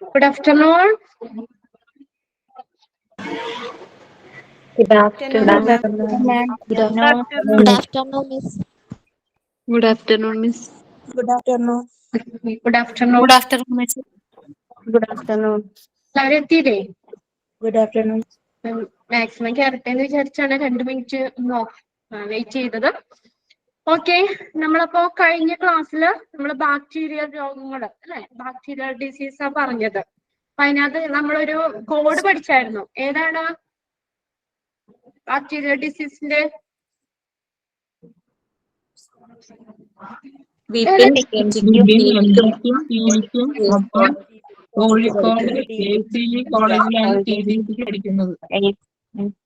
Good afternoon. Good afternoon. Good afternoon, Miss. Good afternoon, Miss. Good afternoon. Good afternoon. Good afternoon, Miss. Good afternoon. എല്ലാവരും എത്തിയില്ലേ? Good afternoon. Maximum കയറട്ടെ എന്ന് വിചാരിച്ചാണ് 2 minute wait ചെയ്തത്. Okay, നമ്മളപ്പോ കഴിഞ്ഞ ക്ലാസ്സില് നമ്മൾ ബാക്ടീരിയൽ രോഗങ്ങൾ അല്ലെ, ബാക്ടീരിയൽ ഡിസീസാ പറഞ്ഞത്. അപ്പൊ അതിനകത്ത് നമ്മളൊരു കോഡ് പഠിച്ചായിരുന്നു. ഏതാണ് ബാക്ടീരിയൽ ഡിസീസിന്റെ?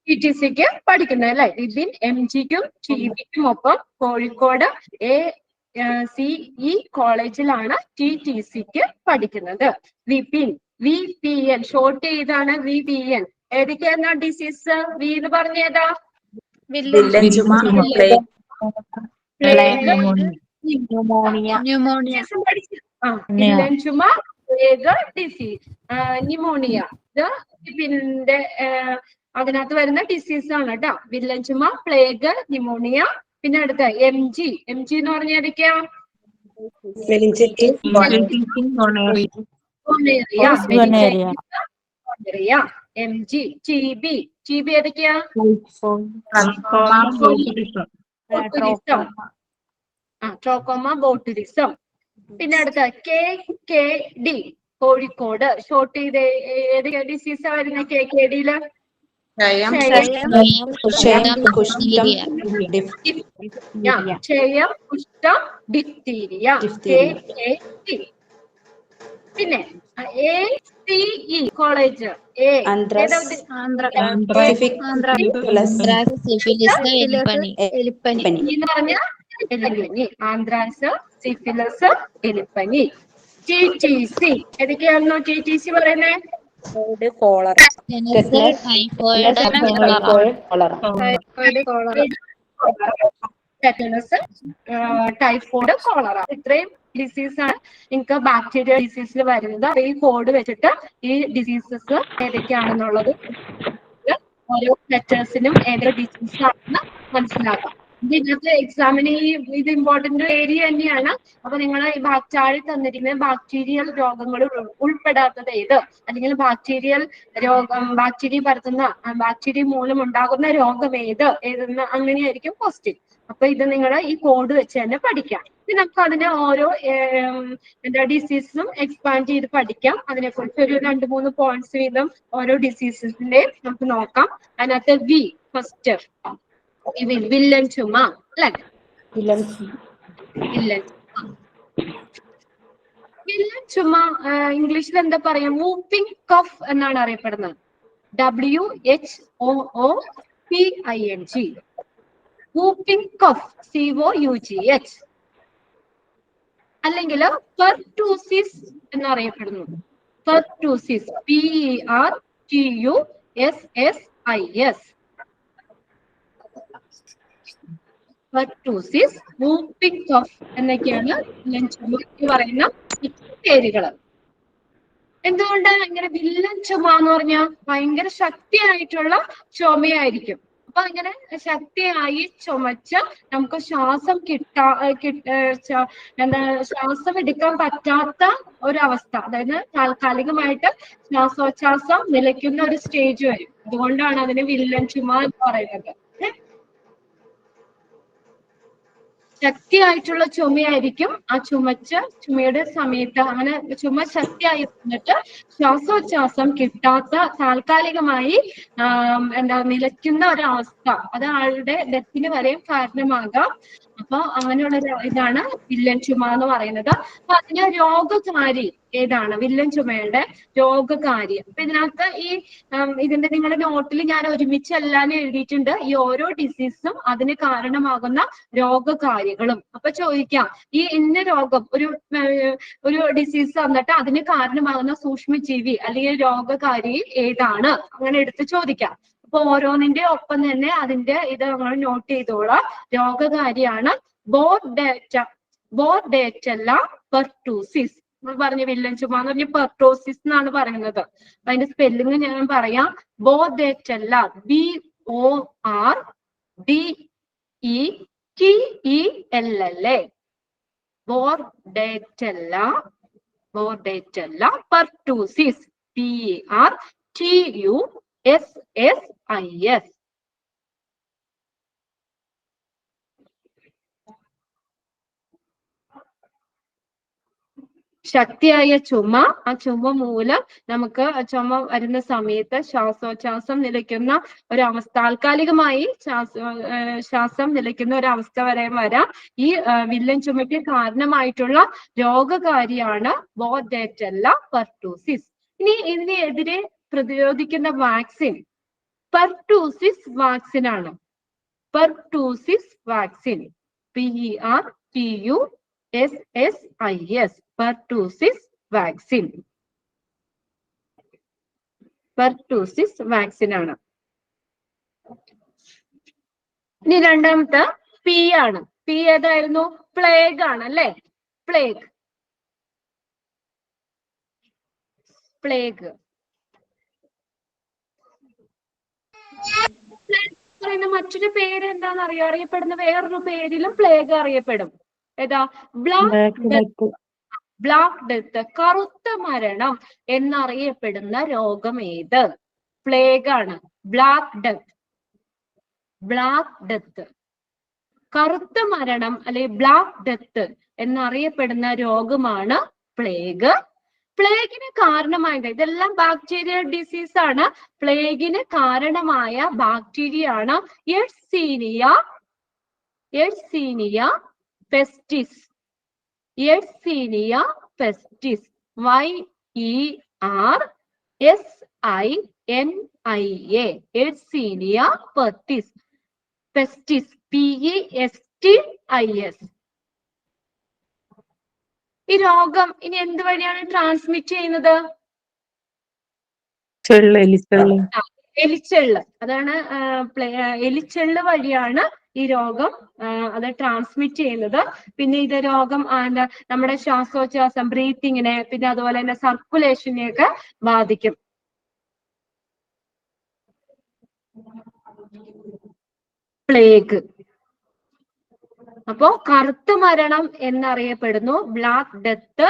TTCക്ക് പഠിക്കുന്നത് അല്ലെ, വിപിൻ MGക്കും TVക്കും ഒപ്പം കോഴിക്കോട് ACE കോളേജിലാണ് TTCക്ക് പഠിക്കുന്നത്. വിപിൻ VPN ഷോർട്ട് ചെയ്താണ് VPN. ഏതൊക്കെയാണ് ഡിസീസ്? വി എന്ന് പറഞ്ഞേതാ? ന്യൂമോണിയ, വില്ലൻ ചുമ, പ്ലേഗ് ഡിസീസ്, ന്യൂമോണിയ. ഇത് വിപിന്റെ അതിനകത്ത് വരുന്ന ഡിസീസ് ആണ് കേട്ടോ. വില്ലൻ ചുമ, പ്ലേഗ്, ന്യൂമോണിയ. പിന്നെ അടുത്ത MG എന്ന് പറഞ്ഞ ഏതൊക്കെയാ? MG. TB ഏതൊക്കെയാ? Trachoma botulism. പിന്നെ അടുത്ത KKD കോഴിക്കോട് ക്ഷോട്ട് ചെയ്ത് ഏതൊക്കെ ഡിസീസാ വരുന്ന KKDയില്? ക്ഷയം, കുഷ്ഠം, ഡിഫ്തീരിയ. KKD. പിന്നെ ACE കോളേജ് ആന്ത്രാക്സ്, സിഫിലിസ്, എലിപ്പനി. TTC ഏതൊക്കെയാണോ TTC പറയുന്നത്? Tetanus, typhoid, cholera. ഇത്രയും ഡിസീസാണ് നിങ്ങൾക്ക് ബാക്ടീരിയ ഡിസീസിൽ വരുന്നത്. അപ്പൊ ഈ കോഡ് വെച്ചിട്ട് ഈ ഡിസീസസ് ഏതൊക്കെയാണെന്നുള്ളത് ഓരോ ലെറ്റേഴ്സിനും ഏതൊക്കെ ഡിസീസ് ആണെന്ന് മനസ്സിലാക്കാം. ഇതിനകത്ത് എക്സാമിന് ഇത് ഇമ്പോർട്ടന്റ് ഏരിയ തന്നെയാണ്. അപ്പൊ നിങ്ങൾ ഈ താഴെ തന്നിരിക്കുന്ന ബാക്ടീരിയൽ രോഗങ്ങൾ ഉൾപ്പെടാത്തത് ഏത്, അല്ലെങ്കിൽ ബാക്ടീരിയൽ രോഗം, ബാക്ടീരിയ പരത്തുന്ന, ബാക്ടീരിയ മൂലം ഉണ്ടാകുന്ന രോഗം ഏതെന്ന് അങ്ങനെയായിരിക്കും ക്വസ്റ്റ്യൻ. അപ്പൊ ഇത് നിങ്ങൾ ഈ കോഡ് വെച്ച് തന്നെ പഠിക്കാം. ഇനി നമുക്ക് അതിന്റെ ഓരോ ഡിസീസും എക്സ്പാൻഡ് ചെയ്ത് പഠിക്കാം. അതിനെക്കുറിച്ച് ഒരു 2-3 പോയിന്റ്സ് വീതം ഓരോ ഡിസീസസിന്റെ നമുക്ക് നോക്കാം. അതിനകത്ത് ഫസ്റ്റ് വില്ലൻ ചുമ അല്ലെ? വില്ലൻ ചുമ ഇംഗ്ലീഷിൽ എന്താ പറയാ? വൂപ്പിംഗ് കഫ് എന്നാണ് അറിയപ്പെടുന്നത്. WHOOPING. Whooping cough, COUGH. അല്ലെങ്കിൽ പെർട്ടൂസിസ് എന്നറിയപ്പെടുന്നു. Pertussis, PERTUSSIS. Pertussis, whooping cough എന്നൊക്കെയാണ് വില്ലൻ ചുമയ്ക്ക് പറയുന്ന പേരുകൾ. എന്തുകൊണ്ടാണ് ഇങ്ങനെ വില്ലൻ ചുമ എന്ന് പറഞ്ഞാൽ? ഭയങ്കര ശക്തിയായിട്ടുള്ള ചുമയായിരിക്കും. അപ്പൊ അങ്ങനെ ശക്തിയായി ചുമച്ച് നമുക്ക് ശ്വാസം ശ്വാസം എടുക്കാൻ പറ്റാത്ത ഒരവസ്ഥ, അതായത് താൽക്കാലികമായിട്ട് ശ്വാസോച്ഛ്വാസം നിലയ്ക്കുന്ന ഒരു സ്റ്റേജ് വരും. അതുകൊണ്ടാണ് അതിന് വില്ലൻ ചുമ എന്ന് പറയുന്നത്. ശക്തിയായിട്ടുള്ള ചുമയായിരിക്കും. ആ ചുമയുടെ സമയത്ത് അങ്ങനെ ചുമ ശക്തിയായി വന്നിട്ട് ശ്വാസോച്ഛ്വാസം കിട്ടാത്ത താൽക്കാലികമായി നിലയ്ക്കുന്ന ഒരവസ്ഥ, അത് ആളുടെ ഡെത്തിന് വരെയും കാരണമാകാം. അപ്പൊ അങ്ങനെയുള്ള ഇതാണ് വില്ലൻ ചുമ എന്ന് പറയുന്നത്. അപ്പൊ അതിന്റെ രോഗകാരി ഏതാണ്? വില്ലൻ ചുമയുടെ രോഗകാരി. അപ്പൊ ഇതിനകത്ത് ഇതിന്റെ നിങ്ങളുടെ നോട്ടിൽ ഞാൻ ഒരുമിച്ചെല്ലാം എഴുതിയിട്ടുണ്ട്. ഈ ഓരോ ഡിസീസും അതിന് കാരണമാകുന്ന രോഗകാരികളും. അപ്പൊ ചോദിക്കാം, ഈ ഇന്ന രോഗം ഒരു ഡിസീസ് വന്നിട്ട് അതിന് കാരണമാകുന്ന സൂക്ഷ്മജീവി അല്ലെങ്കിൽ രോഗകാരി ഏതാണ്? അങ്ങനെ എടുത്ത് ചോദിക്കാം. അപ്പൊ ഓരോന്നിന്റെ ഒപ്പം തന്നെ അതിന്റെ ഇത് നമ്മൾ നോട്ട് ചെയ്തോളാം. രോഗകാരിയാണ് ബോർഡേറ്റല്ല പെർട്ടൂസിസ്. നമ്മൾ പറഞ്ഞ വില്ലൻ ചുമ എന്ന് പറഞ്ഞ പെർട്ടോസിസ് എന്നാണ് പറയുന്നത്. അപ്പൊ അതിന്റെ സ്പെല്ലിംഗ് ഞാൻ പറയാം. Bordetella, BORDETELLA. Bordetella pertussis, PERTUSSIS. ശക്തിയായ ചുമ, ആ ചുമ മൂലം നമുക്ക് ചുമ വരുന്ന സമയത്ത് ശ്വാസോച്ഛ്വാസം നിലയ്ക്കുന്ന ഒരവസ്ഥ, താൽക്കാലികമായി ശ്വാസം നിലയ്ക്കുന്ന ഒരവസ്ഥ വരെ വരാം. ഈ വില്ലൻ ചുമയ്ക്ക് കാരണമായിട്ടുള്ള രോഗകാരിയാണ് ബോർഡേറ്റല്ല പെർട്ടൂസിസ്. ഇനി ഇതിനെതിരെ പ്രതിരോധിക്കുന്ന വാക്സിൻ പെർട്ടൂസിസ് വാക്സിൻ ആണ്. Pertussis vaccine, PERTUSSIS, pertussis vaccine. Pertussis vaccine ആണ്. ഇനി രണ്ടാമത്തെ പി ആണ്. പി ഏതായിരുന്നു? പ്ലേഗ് ആണ് അല്ലെ? പ്ലേഗ് പറയുന്ന മറ്റൊരു പേര് എന്താണെന്ന് അറിയോ? അറിയപ്പെടുന്ന വേറൊരു പേരിലും പ്ലേഗ് അറിയപ്പെടും. ഏതാ? ബ്ലാക്ക് ഡെത്ത്, കറുത്ത മരണം എന്നറിയപ്പെടുന്ന രോഗം ഏത്? പ്ലേഗ് ആണ്. ബ്ലാക്ക് ഡെത്ത്, കറുത്ത മരണം അല്ലെ ബ്ലാക്ക് ഡെത്ത് എന്നറിയപ്പെടുന്ന രോഗമാണ് പ്ലേഗ്. പ്ലേഗിന് കാരണമായത്, ഇതെല്ലാം ബാക്ടീരിയൽ ഡിസീസ് ആണ്. പ്ലേഗിന് കാരണമായ ബാക്ടീരിയ ആണ് Yersinia പെസ്റ്റിസ്. Yersinia പെസ്റ്റിസ്, YERSINIA, Yersinia പെസ്റ്റിസ്, PESTIS. ഈ രോഗം ഇനി എന്ത് വഴിയാണ് ട്രാൻസ്മിറ്റ് ചെയ്യുന്നത്? എലിച്ചെള്ള്. അതാണ് എലിച്ചെള്ള് വഴിയാണ് ഈ രോഗം അത് ട്രാൻസ്മിറ്റ് ചെയ്യുന്നത്. പിന്നെ ഇത് രോഗം നമ്മുടെ ശ്വാസോച്ഛ്വാസം, ബ്രീത്തിങ്ങിനെ, പിന്നെ അതുപോലെ തന്നെ സർക്കുലേഷനെയൊക്കെ ബാധിക്കും. പ്ലേഗ്. അപ്പോ കറുത്ത മരണം എന്നറിയപ്പെടുന്നു ബ്ലാക്ക് ഡെത്ത്.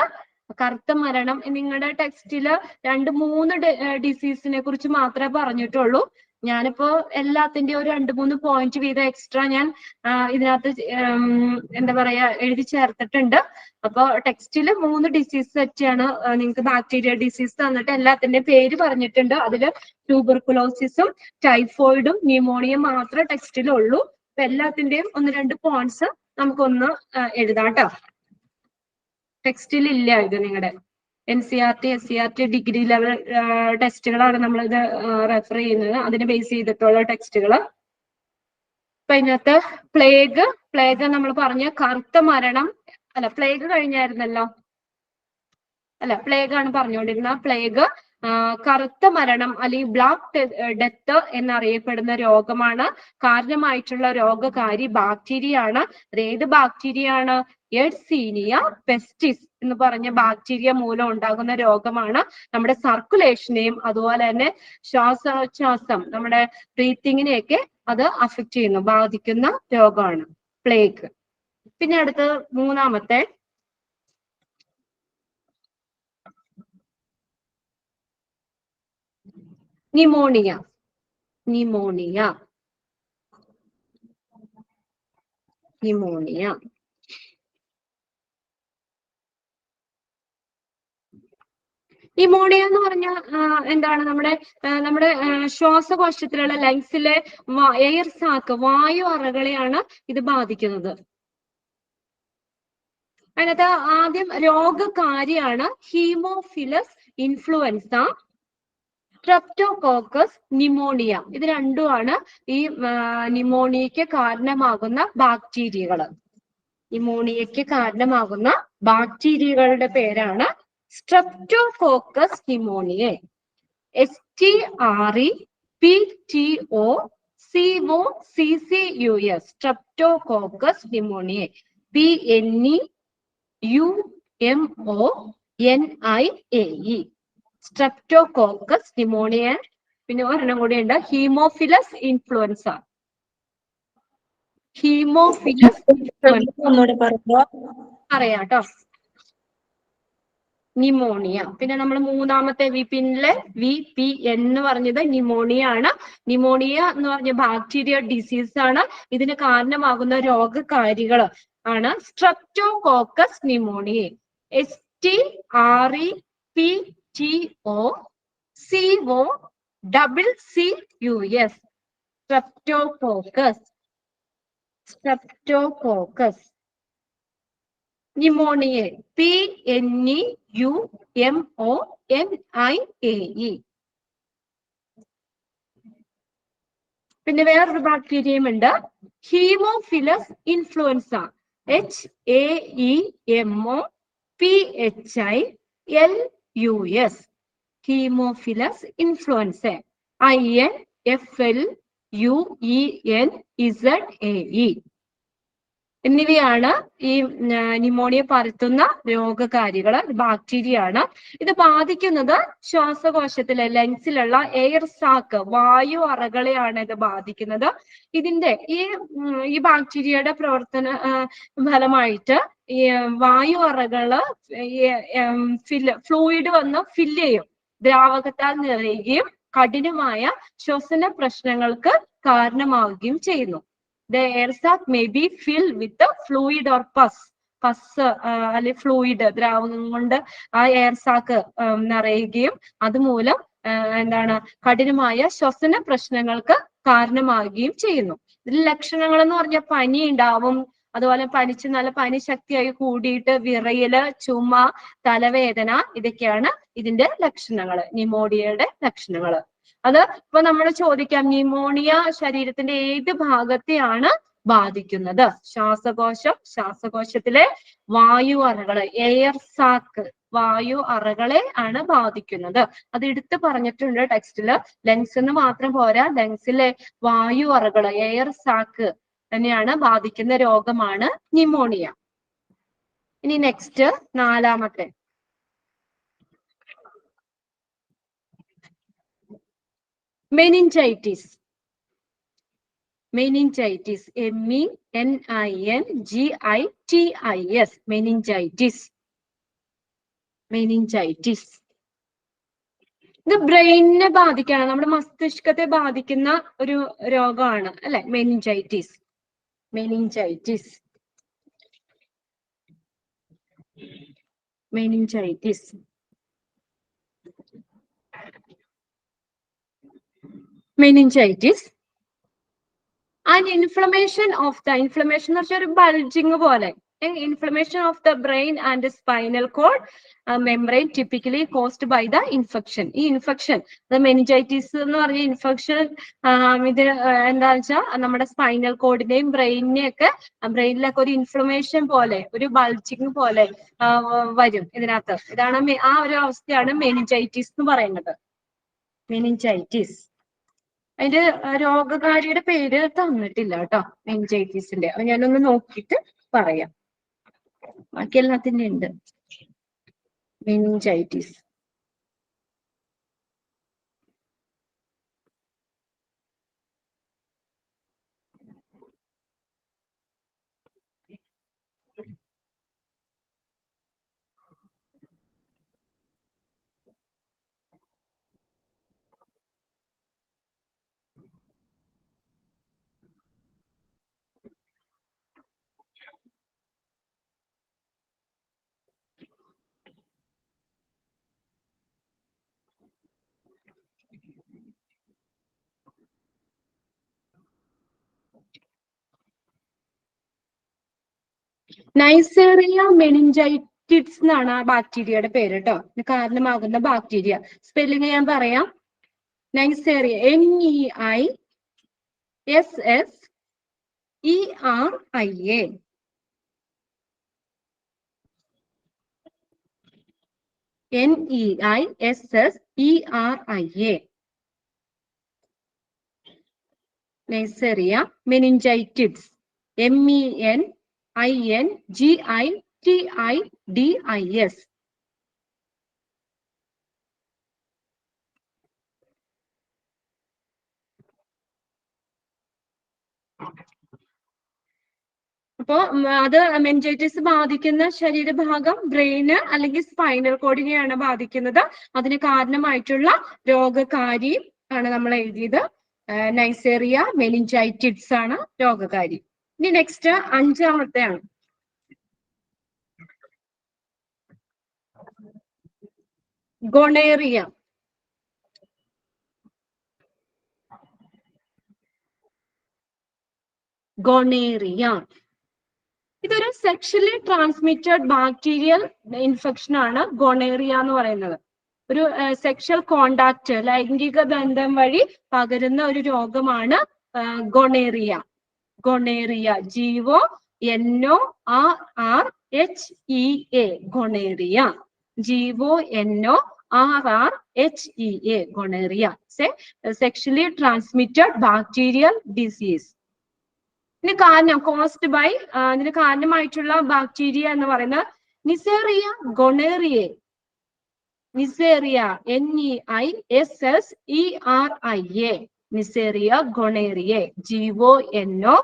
കറുത്ത മരണം നിങ്ങളുടെ ടെക്സ്റ്റില് 2-3 ഡിസീസിനെ കുറിച്ച് മാത്രമേ പറഞ്ഞിട്ടുള്ളൂ. ഞാനിപ്പോ എല്ലാത്തിന്റെയും ഒരു 2-3 പോയിന്റ് വീതം എക്സ്ട്രാ ഞാൻ ഇതിനകത്ത് എന്താ പറയാ എഴുതി ചേർത്തിട്ടുണ്ട്. അപ്പൊ ടെക്സ്റ്റില് 3 ഡിസീസ് സെറ്റാണ് നിങ്ങൾക്ക് ബാക്ടീരിയ ഡിസീസ് തന്നിട്ട് എല്ലാത്തിന്റെയും പേര് പറഞ്ഞിട്ടുണ്ട്. അതില് ട്യൂബർകുലോസിസും ടൈഫോയിഡും ന്യൂമോണിയയും മാത്രമേ ടെക്സ്റ്റിലുള്ളൂ. അപ്പൊ എല്ലാത്തിന്റെയും 1-2 പോയിന്റ്സ് നമുക്കൊന്ന് എഴുതാം കേട്ടോ. ടെക്സ്റ്റിൽ ഇല്ല ഇത്. നിങ്ങളുടെ NCERT SCERT ഡിഗ്രി ലെവൽ ടെസ്റ്റുകളാണ് നമ്മളിത് റെഫർ ചെയ്യുന്നത്, അതിനെ ബേസ് ചെയ്തിട്ടുള്ള ടെക്സ്റ്റുകൾ. അപ്പൊ ഇതിനകത്ത് പ്ലേഗ് നമ്മൾ പറഞ്ഞ കറുത്ത മരണം അല്ല, പ്ലേഗ് കഴിഞ്ഞായിരുന്നല്ലോ അല്ല, പ്ലേഗ് ആണ് പറഞ്ഞുകൊണ്ടിരുന്ന. പ്ലേഗ് കറുത്ത മരണം അല്ലെങ്കിൽ ബ്ലാക്ക് ഡെത്ത് എന്നറിയപ്പെടുന്ന രോഗമാണ്. കാരണമായിട്ടുള്ള രോഗകാരി ബാക്ടീരിയ ആണ്. ഏത് ബാക്ടീരിയ ആണ്? യെർസീനിയ പെസ്റ്റിസ് എന്ന് പറഞ്ഞ ബാക്ടീരിയ മൂലം ഉണ്ടാകുന്ന രോഗമാണ്. നമ്മുടെ സർക്കുലേഷനെയും അതുപോലെ തന്നെ ശ്വാസോച്ഛ്വാസം, നമ്മുടെ ബ്രീത്തിങ്ങിനെയൊക്കെ അത് അഫക്റ്റ് ചെയ്യുന്നു, ബാധിക്കുന്ന രോഗമാണ് പ്ലേഗ്. പിന്നെ അടുത്ത് മൂന്നാമത്തെ ന്യൂമോണിയ. ന്യൂമോണിയ എന്ന് പറഞ്ഞാൽ എന്താണ് നമ്മുടെ ശ്വാസകോശത്തിലുള്ള ലങ്സിലെ എയർ സാക്ക് വായു അറകളെയാണ് ഇത് ബാധിക്കുന്നത്. അതിനകത്ത് ആദ്യം രോഗകാരിയാണ് ഹീമോഫിലസ് ഇൻഫ്ലുവൻസ, സ്ട്രെപ്റ്റോകോക്കസ് ന്യൂമോണിയ. ഇത് രണ്ടുമാണ് ഈ ന്യൂമോണിയയ്ക്ക് കാരണമാകുന്ന ബാക്ടീരിയകൾ. ന്യൂമോണിയയ്ക്ക് കാരണമാകുന്ന ബാക്ടീരിയകളുടെ പേരാണ് streptococcus pneumonia. STREPTOCOCCUS streptococcus pneumonia. PNEUMONIAE streptococcus pneumonia. പിന്നെ ഒരെണ്ണം കൂടിയുണ്ട്, ഹീമോഫിലസ് ഇൻഫ്ലുവൻസ. ഹീമോഫിലസ് ഒന്നുകൂടെ പറയുക. പറയാട്ടോ. ന്യൂമോണിയ. പിന്നെ നമ്മൾ മൂന്നാമത്തെ വിപിനിലെ VP എന്ന് പറഞ്ഞത് ന്യൂമോണിയ ആണ്. ന്യൂമോണിയ എന്ന് പറഞ്ഞ ബാക്ടീരിയ ഡിസീസ് ആണ്. ഇതിന് കാരണമാകുന്ന രോഗകാരികൾ ആണ് streptococcus pneumonia. STREPTOCOCCUS streptococcus pneumonia. PNEUMONIAE. പിന്നെ വേറൊരു ബാക്ടീരിയയും ഉണ്ട്, Haemophilus influenza. HAEMOPHILUS Haemophilus influenza. INFLUENZAE എന്നിവയാണ് ഈ ന്യൂമോണിയ പരത്തുന്ന രോഗകാരികൾ, ബാക്ടീരിയ ആണ്. ഇത് ബാധിക്കുന്നത് ശ്വാസകോശത്തിലെ ലങ്സിലുള്ള എയർ സാക്ക് വായു അറകളെയാണ് ഇത് ബാധിക്കുന്നത്. ഇതിന്റെ ഈ ബാക്ടീരിയയുടെ പ്രവർത്തന ഫലമായിട്ട് ഈ വായു അറകള് ഫ്ലൂയിഡ് വന്ന് ഫില്ല് ചെയ്യും, ദ്രാവകത്താൽ നിറയുകയും കഠിനമായ ശ്വസന പ്രശ്നങ്ങൾക്ക് കാരണമാവുകയും ചെയ്യുന്നു. The air sac may be filled with the fluid or pus. അല്ലെ ഫ്ലൂയിഡ് ദ്രാവകം കൊണ്ട് ആ എയർ സാക്ക് നിറയുകയും അതുമൂലം എന്താണ് കഠിനമായ ശ്വസന പ്രശ്നങ്ങൾക്ക് കാരണമാവുകയും ചെയ്യുന്നു. ഇതിൽ ലക്ഷണങ്ങൾ എന്ന് പറഞ്ഞാൽ പനി ഉണ്ടാവും, അതുപോലെ പനിച്ച് നല്ല പനി ശക്തിയായി കൂടിയിട്ട് വിറയല്, ചുമ, തലവേദന, ഇതൊക്കെയാണ് ഇതിന്റെ ലക്ഷണങ്ങൾ, ന്യൂമോണിയയുടെ ലക്ഷണങ്ങൾ. അത് ഇപ്പൊ നമ്മൾ ചോദിക്കാം, ന്യൂമോണിയ ശരീരത്തിന്റെ ഏത് ഭാഗത്തെയാണ് ബാധിക്കുന്നത്? ശ്വാസകോശത്തിലെ വായു അറകള്, എയർ സാക്ക് വായു അറകളെ ആണ് ബാധിക്കുന്നത്. അത് എടുത്തു പറഞ്ഞിട്ടുണ്ട് ടെക്സ്റ്റില്. ലങ്സ് എന്ന് മാത്രം പോരാ, ലങ്സിലെ വായു അറകള്, എയർ സാക്ക് തന്നെയാണ് ബാധിക്കുന്ന രോഗമാണ് ന്യൂമോണിയ. ഇനി നെക്സ്റ്റ് നാലാമത്തെ, മെനിഞ്ചൈറ്റിസ്. Meningitis MENINGITIS meningitis. ഇത് ബ്രെയിനിനെ ബാധിക്കാണ്, നമ്മുടെ മസ്തിഷ്കത്തെ ബാധിക്കുന്ന ഒരു രോഗമാണ് അല്ലെ മെനിഞ്ചൈറ്റിസ്. ആൻഡ് ഇൻഫ്ലമേഷൻ എന്ന് വെച്ചാൽ ഒരു ബൾജിങ് പോലെ, inflammation of the brain and spinal cord membrane typically caused by the infection. ഈ ഇൻഫെക്ഷൻ, മെനിഞ്ചൈറ്റിസ് എന്ന് പറഞ്ഞ ഇൻഫെക്ഷൻ ഇത് എന്താണെന്ന് വെച്ചാൽ നമ്മുടെ സ്പൈനൽ കോഡിന്റെയും ബ്രെയിനിലൊക്കെ ഒരു ഇൻഫ്ലമേഷൻ പോലെ, ഒരു ബൾജിങ് പോലെ വരും ഇതിനകത്ത്. ഇതാണ് ആ ഒരു അവസ്ഥയാണ് മെനിഞ്ചൈറ്റിസ് എന്ന് പറയുന്നത്. മെനിഞ്ചൈറ്റിസ്. അതിന്റെ രോഗകാരിയുടെ പേര് തന്നിട്ടില്ല കേട്ടോ മെനിഞ്ചൈറ്റിസിന്റെ. അത് ഞാനൊന്ന് നോക്കിയിട്ട് പറയാം. ബാക്കി എല്ലാത്തിന്റെ ഉണ്ട്. മെനിഞ്ചൈറ്റിസ്. നൈസേറിയ മെനിഞ്ചൈറ്റിസ് എന്നാണ് ആ ബാക്ടീരിയയുടെ പേര് കേട്ടോ. ഇതിന് കാരണമാകുന്ന ബാക്ടീരിയ സ്പെല്ലിംഗ് ഞാൻ പറയാം. നൈസേറിയ NEISSERIA. NEISSERIA. നൈസേറിയ മെനിഞ്ചൈറ്റിസ്. MENINGITIDIS. അപ്പോ അത് മെനിഞ്ചൈറ്റിസ് ബാധിക്കുന്ന ശരീരഭാഗം ബ്രെയിന് അല്ലെങ്കിൽ സ്പൈനൽ കോഡിനെയാണ് ബാധിക്കുന്നത്. അതിന് കാരണമായിട്ടുള്ള രോഗകാരി ആണ് നമ്മൾ എഴുതിയത്. നൈസേറിയ മെനിഞ്ചൈറ്റിസ് ആണ് രോഗകാരി. ഇനി നെക്സ്റ്റ് 5-ാമത്തെയാണ്. ഗൊണേറിയ. ഗൊണേറിയ ഇതൊരു സെക്ഷലി ട്രാൻസ്മിറ്റഡ് ബാക്ടീരിയൽ ഇൻഫെക്ഷൻ ആണ്. ഗൊണേറിയ എന്ന് പറയുന്നത് ഒരു സെക്ഷൽ കോണ്ടാക്ട്, ലൈംഗിക ബന്ധം വഴി പകരുന്ന ഒരു രോഗമാണ് gonorrhoea. Gonorrhoea GONORRHEA. Gonorrhoea GONORRHEA. Gonorrhoea sexually transmitted bacterial disease. ഇതിന് കാരണം കോസ്ഡ് ബൈ ഇതിന് കാരണമായിട്ടുള്ള ബാക്ടീരിയ എന്ന് പറയുന്നത് നിസേറിയ ഗൊണേറിയെ. നിസേറിയ NEISSERIA. നിസേറിയ ഗൊണേറിയെ GONORRHEA.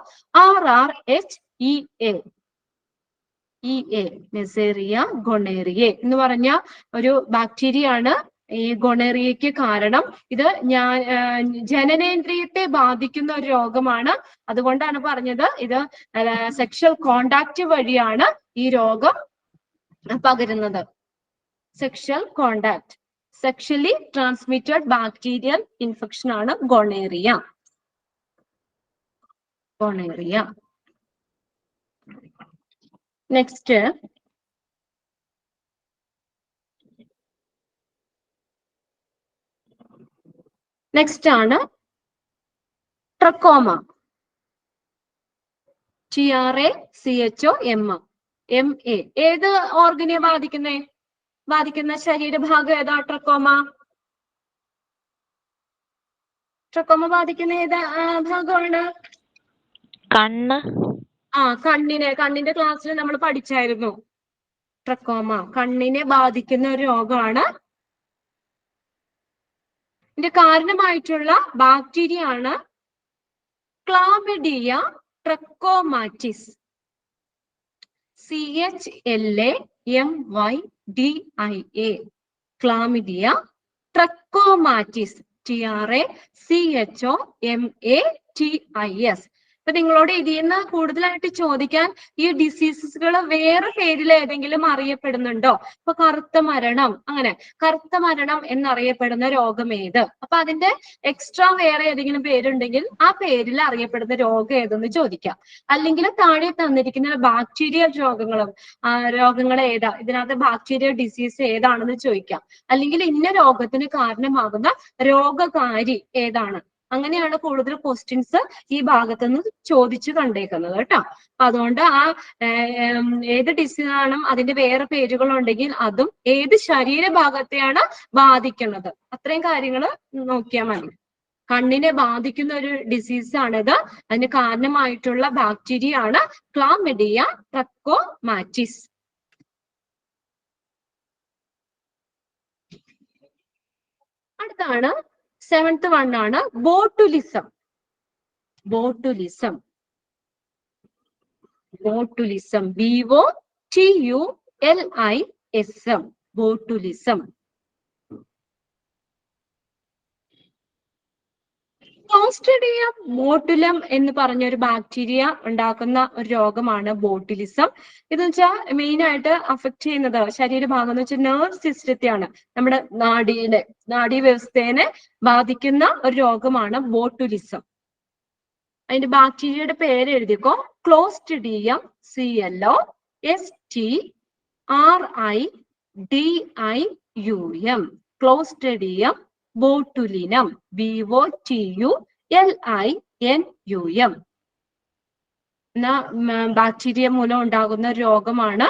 നിസേറിയ ഗൊണേറിയെ എന്ന് പറഞ്ഞ ഒരു ബാക്ടീരിയ ആണ് ഈ ഗൊണേറിയയ്ക്ക് കാരണം. ഇത് ജനനേന്ദ്രിയത്തെ ബാധിക്കുന്ന ഒരു രോഗമാണ്. അതുകൊണ്ടാണ് പറഞ്ഞത് ഇത് സെക്ഷൽ കോണ്ടാക്ട് വഴിയാണ് ഈ രോഗം പകരുന്നത്. Sexual contact, sexually transmitted bacterial infection ആണ് ഗൊണേറിയ. ഗൊണേറിയ. നെക്സ്റ്റ് ആണ് ട്രക്കോമ. TRACHOMA. ഏത് ഓർഗനെ ബാധിക്കുന്ന ശരീരഭാഗം ഏതാ? ട്രക്കോമ. ട്രക്കോമ ബാധിക്കുന്ന ഏത് ഭാഗമാണ്? കണ്ണ്. കണ്ണിന്റെ ക്ലാസ്സിൽ നമ്മൾ പഠിച്ചായിരുന്നു. ട്രക്കോമ കണ്ണിനെ ബാധിക്കുന്ന ഒരു രോഗമാണ്. ഇതിന്റെ കാരണമായിട്ടുള്ള ബാക്ടീരിയ ആണ് ക്ലാമിഡിയ ട്രക്കോമാറ്റിസ്. CHLAMYDIA. ക്ലാമിഡിയ ട്രക്കോമാറ്റിസ്. TRACHOMATIS. അപ്പൊ നിങ്ങളോട് ഇതിൽ നിന്ന് കൂടുതലായിട്ട് ചോദിക്കാൻ ഈ ഡിസീസസുകൾ വേറെ പേരിൽ ഏതെങ്കിലും അറിയപ്പെടുന്നുണ്ടോ? ഇപ്പൊ കറുത്ത മരണം, അങ്ങനെ കറുത്ത മരണം എന്നറിയപ്പെടുന്ന രോഗം ഏത്? അപ്പൊ അതിന്റെ എക്സ്ട്രാ വേറെ ഏതെങ്കിലും പേരുണ്ടെങ്കിൽ ആ പേരിൽ അറിയപ്പെടുന്ന രോഗം ഏതെന്ന് ചോദിക്കാം. അല്ലെങ്കിൽ താഴെ തന്നിരിക്കുന്ന ബാക്ടീരിയൽ രോഗങ്ങൾ ഏതാ, ഇതിനകത്ത് ബാക്ടീരിയൽ ഡിസീസ് ഏതാണെന്ന് ചോദിക്കാം. അല്ലെങ്കിൽ ഇന്ന രോഗത്തിന് കാരണമാകുന്ന രോഗകാരി ഏതാണ്? അങ്ങനെയാണ് കൂടുതൽ ക്വസ്റ്റ്യൻസ് ഈ ഭാഗത്തുനിന്ന് ചോദിച്ചു കണ്ടേക്കുന്നത് കേട്ടോ. അതുകൊണ്ട് ഏത് ഡിസീസ് ആണ് അതിന്റെ വേറെ പേരുകളുണ്ടെങ്കിൽ അതും ഏത് ശരീരഭാഗത്തെയാണ് ബാധിക്കുന്നത്, അത്രയും കാര്യങ്ങൾ നോക്കിയാൽ മതി. കണ്ണിനെ ബാധിക്കുന്ന ഒരു ഡിസീസ് ആണിത്. അതിന് കാരണമായിട്ടുള്ള ബാക്ടീരിയ ആണ് ക്ലാമിഡിയ ട്രക്കോമാറ്റിസ്. അടുത്താണ് 7th one ആണ് botulism. Botulism. Botulism. BOTULISM. Botulism. Clostridium botulinum എന്ന് പറഞ്ഞ ഒരു ബാക്ടീരിയ ഉണ്ടാക്കുന്ന ഒരു രോഗമാണ് ബോട്ടുലിസം. ഇതെന്ന് വെച്ചാൽ മെയിൻ ആയിട്ട് അഫക്ട് ചെയ്യുന്നത് ശരീരഭാഗം എന്ന് വെച്ചാൽ നെർവ് സിസ്റ്റത്തെയാണ്, നമ്മുടെ നാഡീവ്യവസ്ഥയെ ബാധിക്കുന്ന ഒരു രോഗമാണ് ബോട്ടുലിസം. അതിന്റെ ബാക്ടീരിയയുടെ പേര് എഴുതിക്കോ. Clostridium CLO STRIDIUM, Clostridium botulinum, BOTULINUM എന്ന ബാക്ടീരിയ മൂലം ഉണ്ടാകുന്ന രോഗമാണ്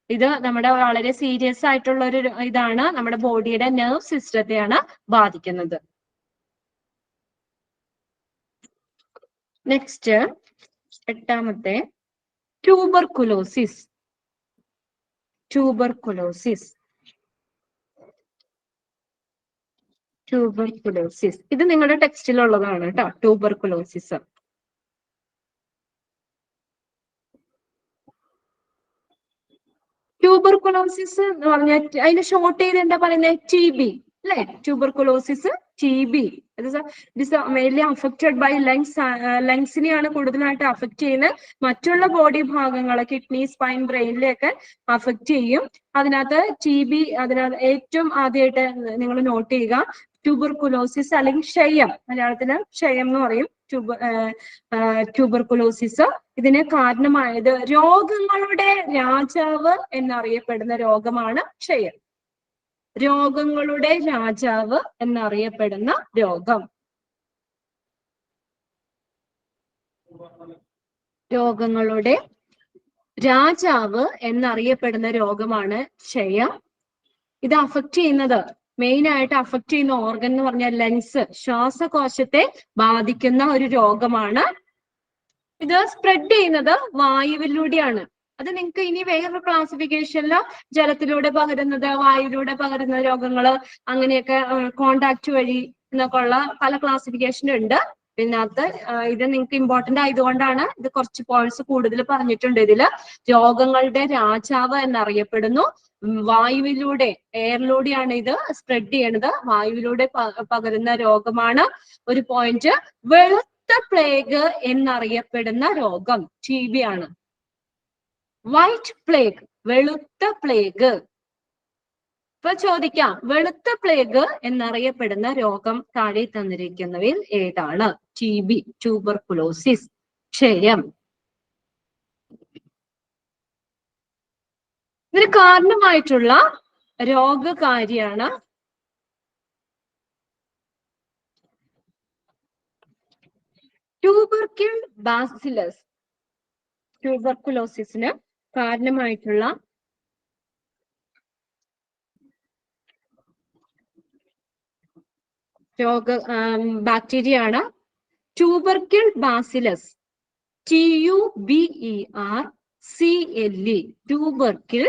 ഇത്. നമ്മുടെ വളരെ സീരിയസ് ആയിട്ടുള്ള ഒരു ഇതാണ്, നമ്മുടെ ബോഡിയുടെ നെർവ് സിസ്റ്റത്തെയാണ് ബാധിക്കുന്നത്. നെക്സ്റ്റ് 8ാമത്തെ ട്യൂബർകുലോസിസ്. ഇത് നിങ്ങളുടെ ടെക്സ്റ്റിലുള്ളതാണ് കേട്ടോ. ട്യൂബർകുലോസിസ് എന്ന് പറഞ്ഞാൽ അതിന്റെ ഷോർട്ട് ചെയ്ത് എന്താ പറയുന്നത്? TB അല്ലെ? Tuberculosis TB. It mainly affected by ലങ്സിനെയാണ് കൂടുതലായിട്ട് അഫക്ട് ചെയ്യുന്നത്. മറ്റുള്ള ബോഡി ഭാഗങ്ങൾ, കിഡ്നി, സ്പൈൻ, ബ്രെയിനിലെയൊക്കെ അഫക്ട് ചെയ്യും. അതിനകത്ത് TB, അതിനകത്ത് ഏറ്റവും ആദ്യമായിട്ട് നിങ്ങൾ നോട്ട് ചെയ്യുക ട്യൂബർകുലോസിസ് അല്ലെങ്കിൽ ക്ഷയം, മലയാളത്തില് ക്ഷയം എന്ന് പറയും. ട്യൂബർകുലോസിസ് ഇതിന് കാരണമായത് രോഗങ്ങളുടെ രാജാവ് എന്നറിയപ്പെടുന്ന രോഗമാണ് ക്ഷയം. രോഗങ്ങളുടെ രാജാവ് എന്നറിയപ്പെടുന്ന രോഗം. രോഗങ്ങളുടെ രാജാവ് എന്നറിയപ്പെടുന്ന രോഗമാണ് ക്ഷയം. ഇത് അഫക്ട് ചെയ്യുന്നത്, മെയിൻ ആയിട്ട് അഫക്ട് ചെയ്യുന്ന ഓർഗൻ എന്ന് പറഞ്ഞാൽ ലങ്സ്, ശ്വാസകോശത്തെ ബാധിക്കുന്ന ഒരു രോഗമാണ്. ഇത് സ്പ്രെഡ് ചെയ്യുന്നത് വായുവിലൂടെയാണ്. അത് നിങ്ങൾക്ക് ഇനി വേറൊരു ക്ലാസിഫിക്കേഷനിൽ ജലത്തിലൂടെ പകരുന്നത്, വായുവിലൂടെ പകരുന്ന രോഗങ്ങള്, അങ്ങനെയൊക്കെ കോണ്ടാക്ട് വഴി എന്നൊക്കെ ഉള്ള പല ക്ലാസിഫിക്കേഷൻ ഉണ്ട്. ഇതിനകത്ത് ഇത് നിങ്ങൾക്ക് ഇമ്പോർട്ടന്റ് ആയതുകൊണ്ടാണ് ഇത് കുറച്ച് പോയിന്റ്സ് കൂടുതൽ പറഞ്ഞിട്ടുണ്ട്. ഇതില് രോഗങ്ങളുടെ രാജാവ് എന്നറിയപ്പെടുന്നു. വായുവിലൂടെ, എയറിലൂടെയാണ് ഇത് സ്പ്രെഡ് ചെയ്യണത്. വായുവിലൂടെ പകരുന്ന രോഗമാണ്. ഒരു പോയിന്റ്, വെളുത്ത പ്ലേഗ് എന്നറിയപ്പെടുന്ന രോഗം TB ആണ്. വൈറ്റ് പ്ലേഗ്, വെളുത്ത പ്ലേഗ്. ഇപ്പൊ ചോദിക്കാം, വെളുത്ത പ്ലേഗ് എന്നറിയപ്പെടുന്ന രോഗം താഴെ തന്നിരിക്കുന്നവയിൽ ഏതാണ്? TB, ട്യൂബർകുലോസിസ്, ക്ഷയം. ഇതിന് കാരണമായിട്ടുള്ള രോഗകാരിയാണ് ട്യൂബർക്യൂൾ ബാസിലസ്. ട്യൂബർകുലോസിസിന് കാരണമായിട്ടുള്ള ബാക്ടീരിയ ആണ് tubercle bacillus. TUBERCLE, tubercle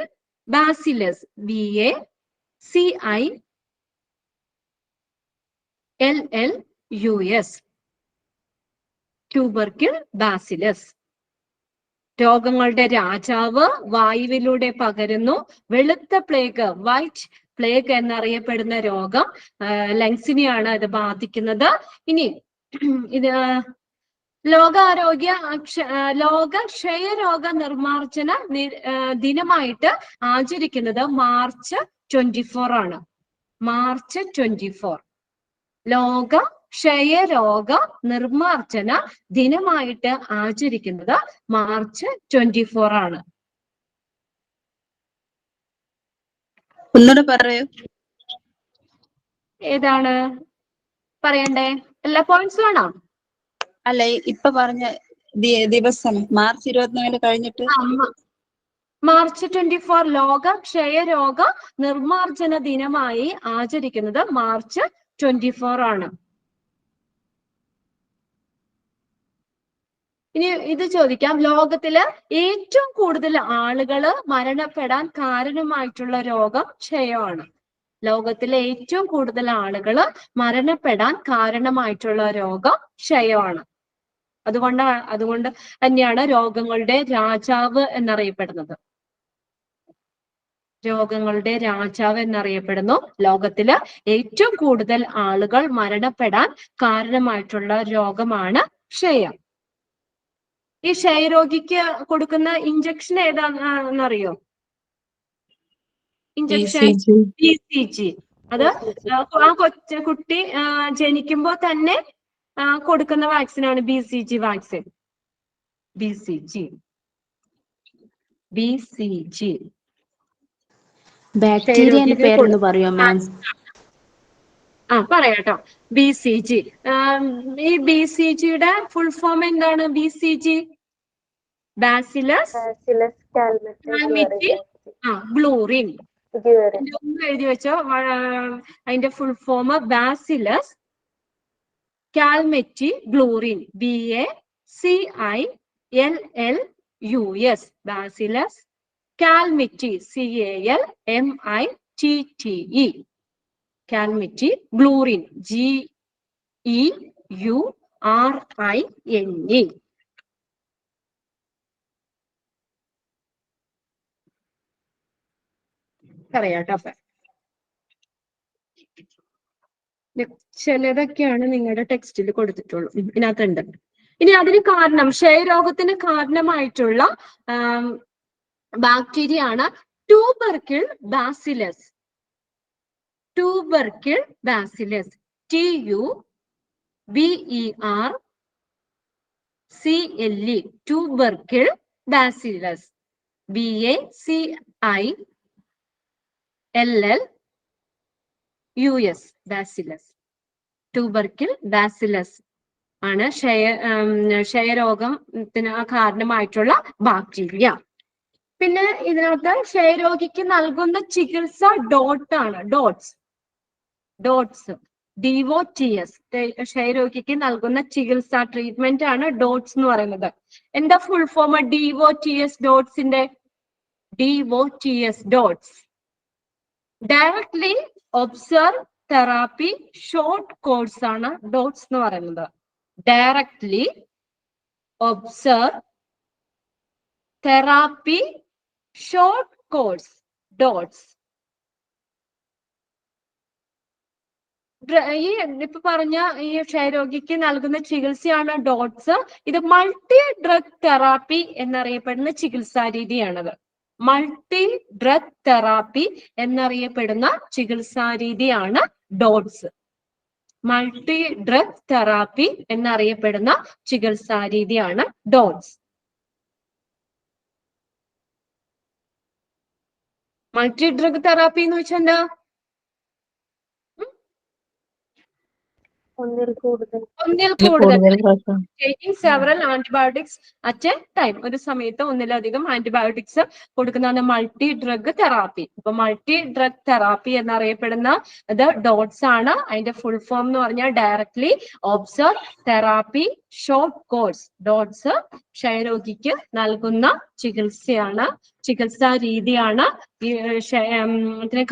bacillus, BACILLUS, tubercle bacillus. രോഗങ്ങളുടെ രാജാവ്, വായുവിലൂടെ പകരുന്നു. വെളുത്ത പ്ലേഗ്, വൈറ്റ് പ്ലേഗ് എന്നറിയപ്പെടുന്ന രോഗം, ലങ്സിനെയാണ് ഇത് ബാധിക്കുന്നത്. ഇനി ഇത് ലോക ക്ഷയരോഗ നിർമ്മാർജ്ജന ദിനമായിട്ട് ആചരിക്കുന്നത് മാർച്ച് 24 ആണ്. മാർച്ച് 24 ലോക ക്ഷയരോഗ നിർമ്മാർജ്ജന ദിനമായിട്ട് ആചരിക്കുന്നത് മാർച്ച് 24 ആണ്. ഒന്നുകൂടെ പറയൂ. ഏതാണ് പറയണ്ടേ? എല്ലാ പോയിന്റ്സും ആണോ? അല്ല, ഇപ്പൊ പറഞ്ഞ ദിവസം മാർച്ച് 24 കഴിഞ്ഞിട്ട് മാർച്ച് 24 ലോക ക്ഷയരോഗ നിർമ്മാർജ്ജന ദിനമായി ആചരിക്കുന്നത് മാർച്ച് 24 ആണ്. ഇനി ഇത് ചോദിക്കാം, ലോകത്തില് ഏറ്റവും കൂടുതൽ ആളുകള് മരണപ്പെടാൻ കാരണമായിട്ടുള്ള രോഗം ക്ഷയമാണ്. ലോകത്തിലെ ഏറ്റവും കൂടുതൽ ആളുകള് മരണപ്പെടാൻ കാരണമായിട്ടുള്ള രോഗം ക്ഷയമാണ്. അതുകൊണ്ട് തന്നെയാണ് രോഗങ്ങളുടെ രാജാവ് എന്നറിയപ്പെടുന്നത്. രോഗങ്ങളുടെ രാജാവ് എന്നറിയപ്പെടുന്നു. ലോകത്തില് ഏറ്റവും കൂടുതൽ ആളുകൾ മരണപ്പെടാൻ കാരണമായിട്ടുള്ള രോഗമാണ് ക്ഷയം. ഈ ക്ഷയരോഗിക്ക് കൊടുക്കുന്ന ഇഞ്ചക്ഷൻ ഏതാണെന്നറിയോ? Injection BCG. അത് ആ കുട്ടി ജനിക്കുമ്പോ തന്നെ കൊടുക്കുന്ന വാക്സിനാണ് BCG വാക്സിൻ. BCG. ബാക്ടീരിയന്റെ പേരൊന്ന് പറയോ മാം? പറയാട്ടോ. BCG. ഈ BCGയുടെ ഫുൾ ഫോം എന്താണ്? BCG bacillus Calmette Guerin. എഴുതി വെച്ചോ. അതിന്റെ full form bacillus Calmette Guerin. BACILLUS. Bacillus Calmette CALMITTE. Calmette Guerin GEURINE. പറയാട്ടോ. ചിലതൊക്കെയാണ് നിങ്ങളുടെ ടെക്സ്റ്റിൽ കൊടുത്തിട്ടുള്ളൂ, ഇതിനകത്തുണ്ട്. ഇനി അതിന് കാരണം, ക്ഷയരോഗത്തിന് കാരണമായിട്ടുള്ള ബാക്ടീരിയ ആണ് tubercle bacillus. Tubercle bacillus. TUBERCLE. Tubercle bacillus. BACILLUS. Bacillus. Tubercle bacillus ആണ് ക്ഷയരോഗത്തിന് കാരണമായിട്ടുള്ള ബാക്ടീരിയ. പിന്നെ ഇതിനകത്ത് ക്ഷയരോഗിക്ക് നൽകുന്ന ചികിത്സ ഡോട്ടാണ്. ഡോട്ട്സ്. DOTS. ക്ഷയരോഗിക്ക് നൽകുന്ന ചികിത്സ ട്രീറ്റ്മെന്റ് ആണ് ഡോട്ട്സ് എന്ന് പറയുന്നത്. എന്താ full form DOTS ഡോട്ട്സിന്റെ? DOTS dots directly observe therapy short course ആണ് ഡോട്ട്സ് എന്ന് പറയുന്നത്. Directly observe therapy short course dots. ഈ ഇപ്പൊ പറഞ്ഞ ഈ ക്ഷയരോഗിക്ക് നൽകുന്ന ചികിത്സയാണ് ഡോട്ട്സ്. ഇത് മൾട്ടി ഡ്രഗ് തെറാപ്പി എന്നറിയപ്പെടുന്ന ചികിത്സാ രീതിയാണത്. മൾട്ടി ഡ്രഗ് തെറാപ്പി എന്നറിയപ്പെടുന്ന ചികിത്സാ രീതിയാണ് ഡോട്ട്സ്. മൾട്ടി ഡ്രഗ് തെറാപ്പി എന്നറിയപ്പെടുന്ന ചികിത്സാ രീതിയാണ് ഡോട്ട്സ്. മൾട്ടി ഡ്രഗ് തെറാപ്പി എന്ന് വെച്ചാൽ എന്താ? ഒന്നിൽ കൂടുതൽ taking several antibiotics at a time. ഒരു സമയത്ത് ഒന്നിലധികം ആന്റിബയോട്ടിക്സ് കൊടുക്കുന്നതാണ് മൾട്ടി ഡ്രഗ് തെറാപ്പി. അപ്പൊ മൾട്ടി ഡ്രഗ് തെറാപ്പി എന്നറിയപ്പെടുന്ന ഇത് ഡോട്ട്സ് ആണ്. അതിന്റെ ഫുൾ ഫോം എന്ന് പറഞ്ഞാൽ directly observe therapy short course. DOTS ക്ഷയരോഗിക്ക് നൽകുന്ന ചികിത്സാ രീതിയാണ്. ഇതിന്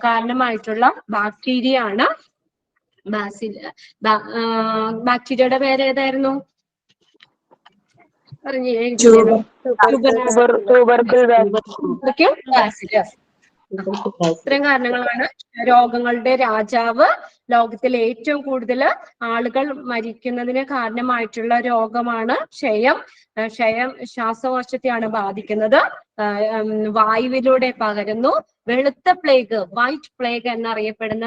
കാരണമായിട്ടുള്ള ബാക്ടീരിയ ആണ് ബാക്ടീരിയയുടെ പേര് ഏതായിരുന്നു? ഇത്രയും കാരണങ്ങളാണ്. രോഗങ്ങളുടെ രാജാവ്, ലോകത്തിൽ ഏറ്റവും കൂടുതൽ ആളുകൾ മരിക്കുന്നതിന് കാരണമായിട്ടുള്ള രോഗമാണ് ക്ഷയം. ക്ഷയം ശ്വാസകോശത്തെയാണ് ബാധിക്കുന്നത്. വായുവിലൂടെ പകരുന്നു. വെളുത്ത പ്ലേഗ്, വൈറ്റ് പ്ലേഗ് എന്നറിയപ്പെടുന്ന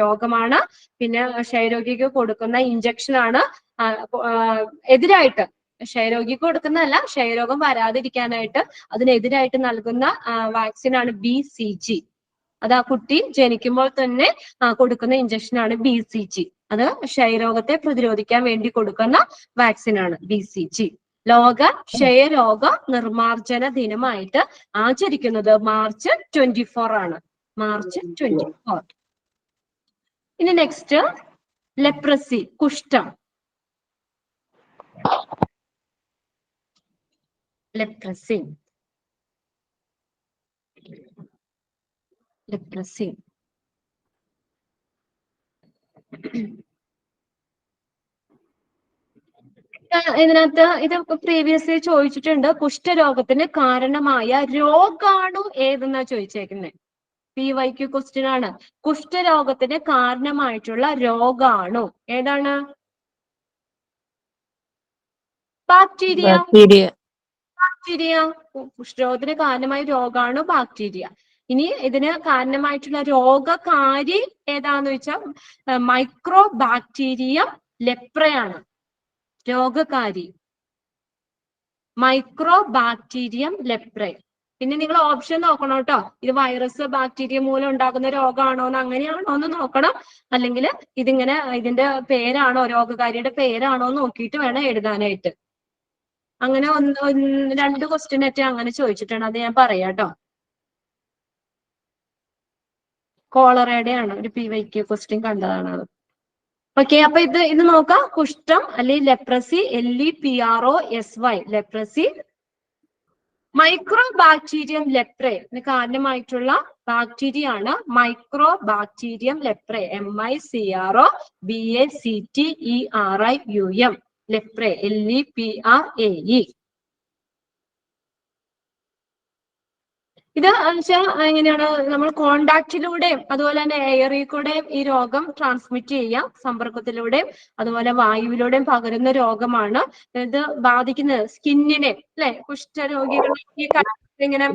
രോഗമാണ്. പിന്നെ ക്ഷയരോഗിക്ക് കൊടുക്കുന്ന ഇഞ്ചക്ഷൻ ആണ് എതിരായിട്ട്, ക്ഷയരോഗിക്ക് കൊടുക്കുന്നതല്ല, ക്ഷയരോഗം വരാതിരിക്കാനായിട്ട് അതിനെതിരായിട്ട് നൽകുന്ന വാക്സിൻ ആണ് BCG. അത് ആ കുട്ടി ജനിക്കുമ്പോൾ തന്നെ കൊടുക്കുന്ന ഇഞ്ചക്ഷൻ ആണ് BCG. അത് ക്ഷയരോഗത്തെ പ്രതിരോധിക്കാൻ വേണ്ടി കൊടുക്കുന്ന വാക്സിൻ ആണ് BCG. ലോക ക്ഷയരോഗ നിർമാർജന ദിനമായിട്ട് ആചരിക്കുന്നത് മാർച്ച് 24 ആണ്. മാർച്ച് 24. ഇനി നെക്സ്റ്റ് ലെപ്രസി, കുഷ്ഠം. ലെപ്രസി ഇതിനകത്ത് ഇത് പ്രീവിയസ്ലി ചോദിച്ചിട്ടുണ്ട്. കുഷ്ഠരോഗത്തിന് കാരണമായ രോഗാണു ഏതെന്നാ ചോദിച്ചേക്കുന്നത്. PYQ ക്വസ്റ്റ്യൻ ആണ്. കുഷ്ഠരോഗത്തിന് കാരണമായിട്ടുള്ള രോഗാണു ഏതാണ്? ബാക്ടീരിയ. കുഷ്ഠരോഗത്തിന് കാരണമായ രോഗാണു ബാക്ടീരിയ. ഇനി ഇതിന് കാരണമായിട്ടുള്ള രോഗകാരി ഏതാന്ന് വെച്ചാൽ മൈക്രോ ബാക്ടീരിയം ലെപ്രയാണ് രോഗകാരി. Micro bacterium leprae. പിന്നെ നിങ്ങൾ ഓപ്ഷൻ നോക്കണം കേട്ടോ, ഇത് വൈറസ് ബാക്ടീരിയ മൂലം ഉണ്ടാകുന്ന രോഗമാണോ എന്ന് അങ്ങനെയാണോ എന്ന് നോക്കണം, അല്ലെങ്കിൽ ഇതിങ്ങനെ ഇതിന്റെ പേരാണോ രോഗകാരിയുടെ പേരാണോ എന്ന് നോക്കിയിട്ട് വേണം എഴുതാനായിട്ട്. അങ്ങനെ രണ്ട് ക്വസ്റ്റ്യൻ ഒക്കെ അങ്ങനെ ചോദിച്ചിട്ടുണ്ട്, അത് ഞാൻ പറയാം കേട്ടോ. കോളറയുടെ ആണ് ഒരു PYQ ക്വസ്റ്റ്യൻ കണ്ടതാണ് അത്. ഓക്കെ, അപ്പൊ ഇത് നോക്കാം. കുഷ്ഠം അല്ലെങ്കിൽ leprosy, LEPROSY leprosy. Micro bacterium leprae കാരണമായിട്ടുള്ള ബാക്ടീരിയ ആണ് micro bacterium leprae, MICROBACTERIUM leprae, LEPRAE. ഇത് വെച്ചാൽ എങ്ങനെയാണ്, നമ്മൾ കോണ്ടാക്റ്റിലൂടെയും അതുപോലെ തന്നെ എയറിൽ കൂടെയും ഈ രോഗം ട്രാൻസ്മിറ്റ് ചെയ്യാം, സമ്പർക്കത്തിലൂടെയും അതുപോലെ വായുവിലൂടെയും പകരുന്ന രോഗമാണ്. ഇത് ബാധിക്കുന്നത് സ്കിന്നിനെ, അല്ലെ, കുഷ്ഠരോഗികളെ ഇങ്ങനെ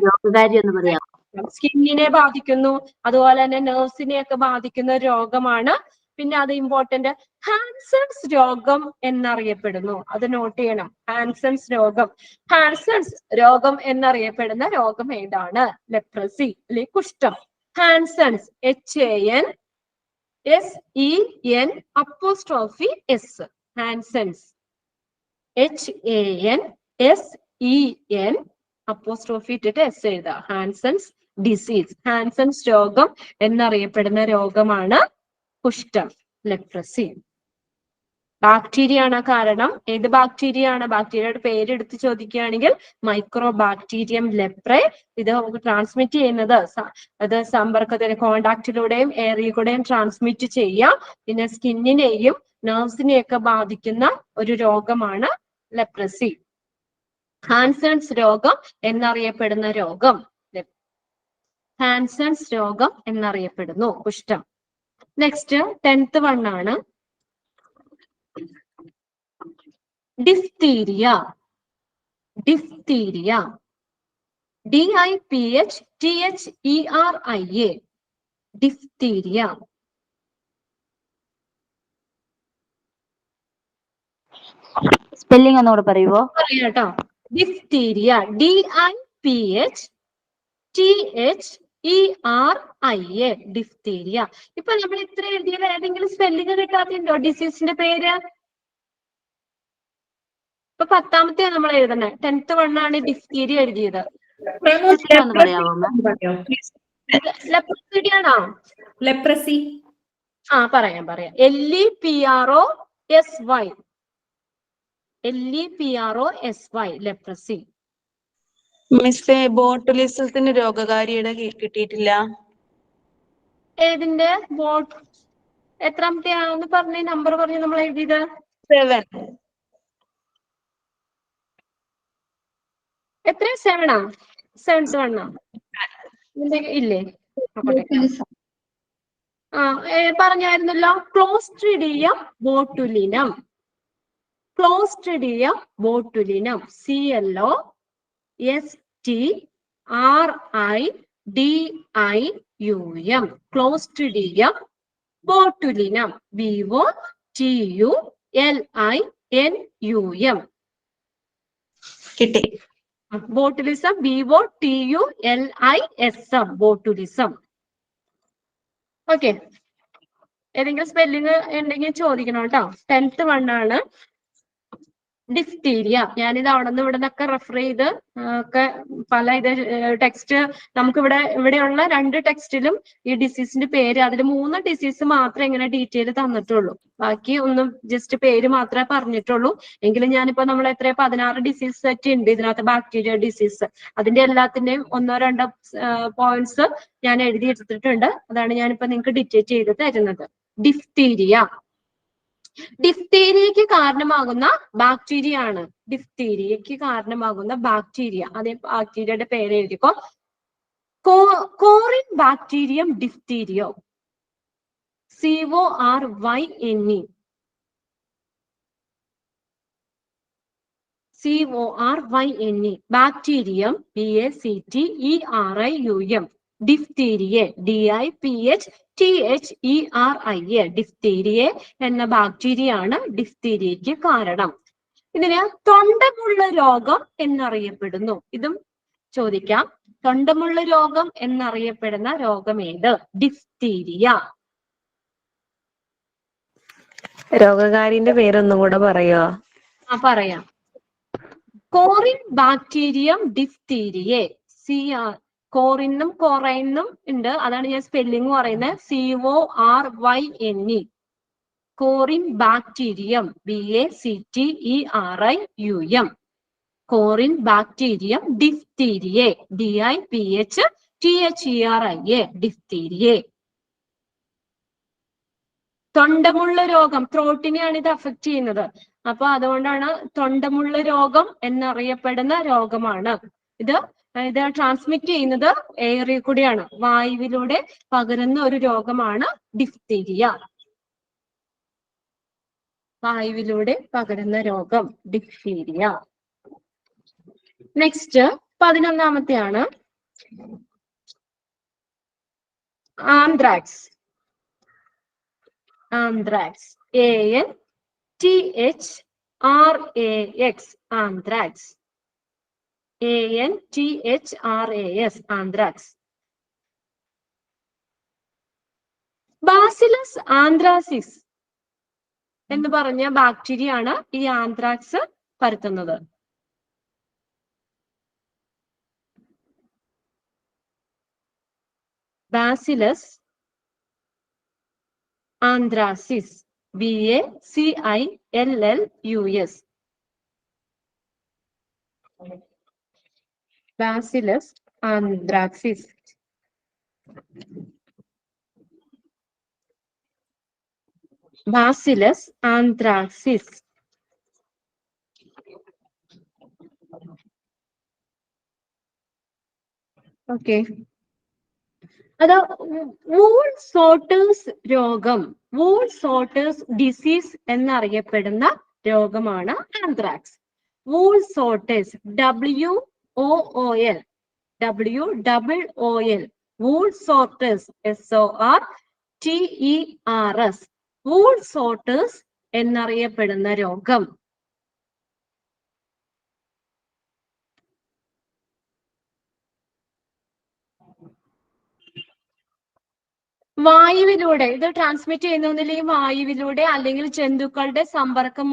സ്കിന്നിനെ ബാധിക്കുന്നു, അതുപോലെ തന്നെ നെർവ്സിനെയൊക്കെ ബാധിക്കുന്ന രോഗമാണ്. പിന്നെ അത് ഇമ്പോർട്ടന്റ്, ഹാൻസൺസ് രോഗം എന്നറിയപ്പെടുന്നു, അത് നോട്ട് ചെയ്യണം. ഹാൻസൺസ് രോഗം എന്നറിയപ്പെടുന്ന രോഗം ഏതാണ്? ലെപ്രസി അല്ലെ കുഷ്ഠം. Hansen's HANSEN', Hansen's HANSEN apostrophe ഇട്ടിട്ട് S എഴുതുക. ഹാൻസൺസ് ഡിസീസ്, ഹാൻസൺസ് രോഗം എന്നറിയപ്പെടുന്ന രോഗമാണ് കുഷ്ഠം, ലെപ്രസി. ബാക്ടീരിയ ആണ് കാരണം. ഏത് ബാക്ടീരിയ ആണ്? ബാക്ടീരിയയുടെ പേരെടുത്ത് ചോദിക്കുകയാണെങ്കിൽ മൈക്രോ ബാക്ടീരിയം ലെപ്രെ. ഇത് ട്രാൻസ്മിറ്റ് ചെയ്യുന്നത് അത് സമ്പർക്കത്തിന് കോണ്ടാക്റ്റിലൂടെയും എയറിൽ കൂടെയും ട്രാൻസ്മിറ്റ് ചെയ്യാം. പിന്നെ സ്കിന്നിനെയും നെർവ്സിനെയൊക്കെ ബാധിക്കുന്ന ഒരു രോഗമാണ് ലെപ്രസി. ഹാൻസൺസ് രോഗം എന്നറിയപ്പെടുന്ന രോഗം, ഹാൻസൺസ് രോഗം എന്നറിയപ്പെടുന്നു കുഷ്ഠം. നെക്സ്റ്റ് 10th വൺ ആണ് ഡിഫ്തീരിയ. DIPHTHERIA, diphtheria. സ്പെല്ലിംഗ് ഒന്നുകൂടെ പറയുവോ? പറയാട്ടോ. Diphtheria, DIPHTHERIA, diphtheria. ഇപ്പൊ നമ്മൾ ഇത്ര എഴുതിയത് ഏതെങ്കിലും സ്പെല്ലിംഗ് കിട്ടാത്തുണ്ടോ ഡിസീസിന്റെ പേര്? ഇപ്പൊ 10ാമത്തെ നമ്മൾ എഴുതണേ. 10th വൺ ആണ് ഡിഫ്തീരിയ എഴുതിയത്. ലെപ്രസി ആണോ? ലെപ്രസി. പറയാം. LEPROSY leprosy. മിസ്സേ, ബോട്ടുലിസത്തിന് രോഗകാരിയുടെ കിട്ടിയിട്ടില്ല. ഏതിന്റെ എത്രാമത്തെ ആണെന്ന് പറഞ്ഞ നമ്പർ പറഞ്ഞു നമ്മൾ എഴുതിയത്? 7. എത്ര? 7 ആ? 7th വണ്ണാ ഇല്ലേ? പറഞ്ഞായിരുന്നല്ലോ. Clostridium botulinum, CLOSTRIDIUM Clostridium botulinum, BOTULINUM. കിട്ടി. Botulism, BOTULISM, botulism. ഓക്കെ, ഏതെങ്കിലും സ്പെല്ലിംഗ് ഉണ്ടെങ്കിൽ ചോദിക്കണം കേട്ടോ. 10th വൺ ആണ് ഡിഫ്തീരിയ. ഞാനിത് അവിടെ നിന്ന് ഇവിടെ നിന്നൊക്കെ റെഫർ ചെയ്ത് ഒക്കെ പല ടെക്സ്റ്റ് നമുക്ക് ഇവിടെയുള്ള 2 ടെക്സ്റ്റിലും ഈ ഡിസീസിന്റെ പേര്, അതിൽ 3 ഡിസീസ് മാത്രമേ ഇങ്ങനെ ഡീറ്റെയിൽ തന്നിട്ടുള്ളൂ. ബാക്കി ഒന്നും ജസ്റ്റ് പേര് മാത്രമേ പറഞ്ഞിട്ടുള്ളൂ. എങ്കിലും ഞാനിപ്പോ നമ്മൾ 16 ഡിസീസ് സെറ്റ് ഉണ്ട് ഇതിനകത്ത്, ബാക്ടീരിയ ഡിസീസ്. അതിന്റെ എല്ലാത്തിന്റെയും 1-2 പോയിന്റ്സ് ഞാൻ എഴുതിയെടുത്തിട്ടുണ്ട്. അതാണ് ഞാനിപ്പോ നിങ്ങൾക്ക് ഡിറ്റേറ്റ് ചെയ്ത് തരുന്നത്. ഡിഫ്തീരിയക്ക് കാരണമാകുന്ന ബാക്ടീരിയ ആണ്. ഡിഫ്തീരിയക്ക് കാരണമാകുന്ന ബാക്ടീരിയ, അതേ ബാക്ടീരിയയുടെ പേര് എഴുതിക്കോ. Coryne bacterium diphtheriae, CORYNE. Bacterium, BACTERIUM. Diphtheria, DIPHTHERIA. Diphtheria എന്ന ബാക്ടീരിയ ആണ് ഡിഫ്തീരിയക്ക് കാരണം. ഇതിന് തൊണ്ടമുള്ള രോഗം എന്നറിയപ്പെടുന്നു. ഇതും ചോദിക്കാം. തൊണ്ടമുള്ള രോഗം എന്നറിയപ്പെടുന്ന രോഗം ഏത്? ഡിഫ്തീരിയ. രോഗകാരിന്റെ പേരൊന്നും കൂടെ പറയോ? പറയാം. Corrin bacterium ഡിഫ്തീരിയെ. കോറിനും കോറൈനും ഉണ്ട്, അതാണ് ഞാൻ സ്പെല്ലിംഗ് പറയുന്നത്. CORYNE. Coryne bacterium, BACTERIUM. Coryne bacterium diphtheriae, DIPHTHERIA. Diphtheriae. തൊണ്ടമുള്ള രോഗം, ത്രോട്ടിനെയാണ് ഇത് അഫക്ട് ചെയ്യുന്നത്. അപ്പൊ അതുകൊണ്ടാണ് തൊണ്ടമുള്ള രോഗം എന്നറിയപ്പെടുന്ന രോഗമാണ് ഇത്. ഇത് ട്രാൻസ്മിറ്റ് ചെയ്യുന്നത് എയറിൽ കൂടിയാണ്, വായുവിലൂടെ പകരുന്ന ഒരു രോഗമാണ് ഡിഫ്തീരിയ. വായുവിലൂടെ പകരുന്ന രോഗം ഡിഫ്തീരിയ. നെക്സ്റ്റ് 11ാമത്തെയാണ് anthrax. Anthrax, ANTHRAX. Anthrax, ANTHRAS. Anthrax. Bacillus anthracis എന്ന് പറഞ്ഞ ബാക്ടീരിയ ആണ് ഈ ആന്ത്രാക്സ് പരത്തുന്നത്. Bacillus anthracis, BACILLUS. Bacillus anthracis. Bacillus anthracis. Okay. അത് വൂൾ സോട്ടേഴ്സ് രോഗം, വൂൾ സോട്ടേഴ്സ് ഡിസീസ് എന്നറിയപ്പെടുന്ന രോഗമാണ് anthrax. Wool sorters, WOOL. Wool sorters, SORTERS. Wool sorters എന്നറിയപ്പെടുന്ന രോഗം. വായുവിലൂടെ ഇത് ട്രാൻസ്മിറ്റ് ചെയ്യുന്നതിൽ ഈ വായുവിലൂടെ അല്ലെങ്കിൽ ജന്തുക്കളുടെ സമ്പർക്കം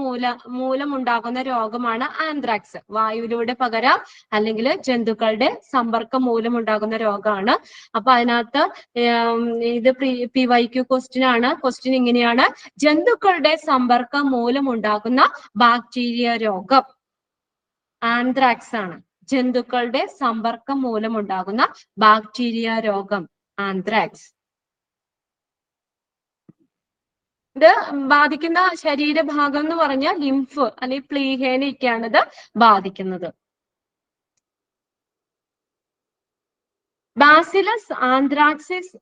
മൂലം ഉണ്ടാകുന്ന രോഗമാണ് ആന്ത്രാക്സ്. വായുവിലൂടെ പകരാം, അല്ലെങ്കിൽ ജന്തുക്കളുടെ സമ്പർക്കം മൂലം ഉണ്ടാകുന്ന രോഗമാണ്. അപ്പൊ അതിനകത്ത് ഇത് PYQ ക്വസ്റ്റ്യൻ ആണ്. ക്വസ്റ്റ്യൻ ഇങ്ങനെയാണ്: ജന്തുക്കളുടെ സമ്പർക്കം മൂലം ഉണ്ടാകുന്ന ബാക്ടീരിയ രോഗം ആന്ത്രാക്സ് ആണ്. ജന്തുക്കളുടെ സമ്പർക്കം മൂലം ഉണ്ടാകുന്ന ബാക്ടീരിയ രോഗം ആന്ത്രാക്സ്. ഇത് ബാധിക്കുന്ന ശരീരഭാഗം എന്ന് പറഞ്ഞാൽ ലിംഫ് അല്ലെങ്കിൽ പ്ലീഹേനയൊക്കെയാണ് ഇത് ബാധിക്കുന്നത്. ബാസിലസ് ആന്ത്രാക്സിസ്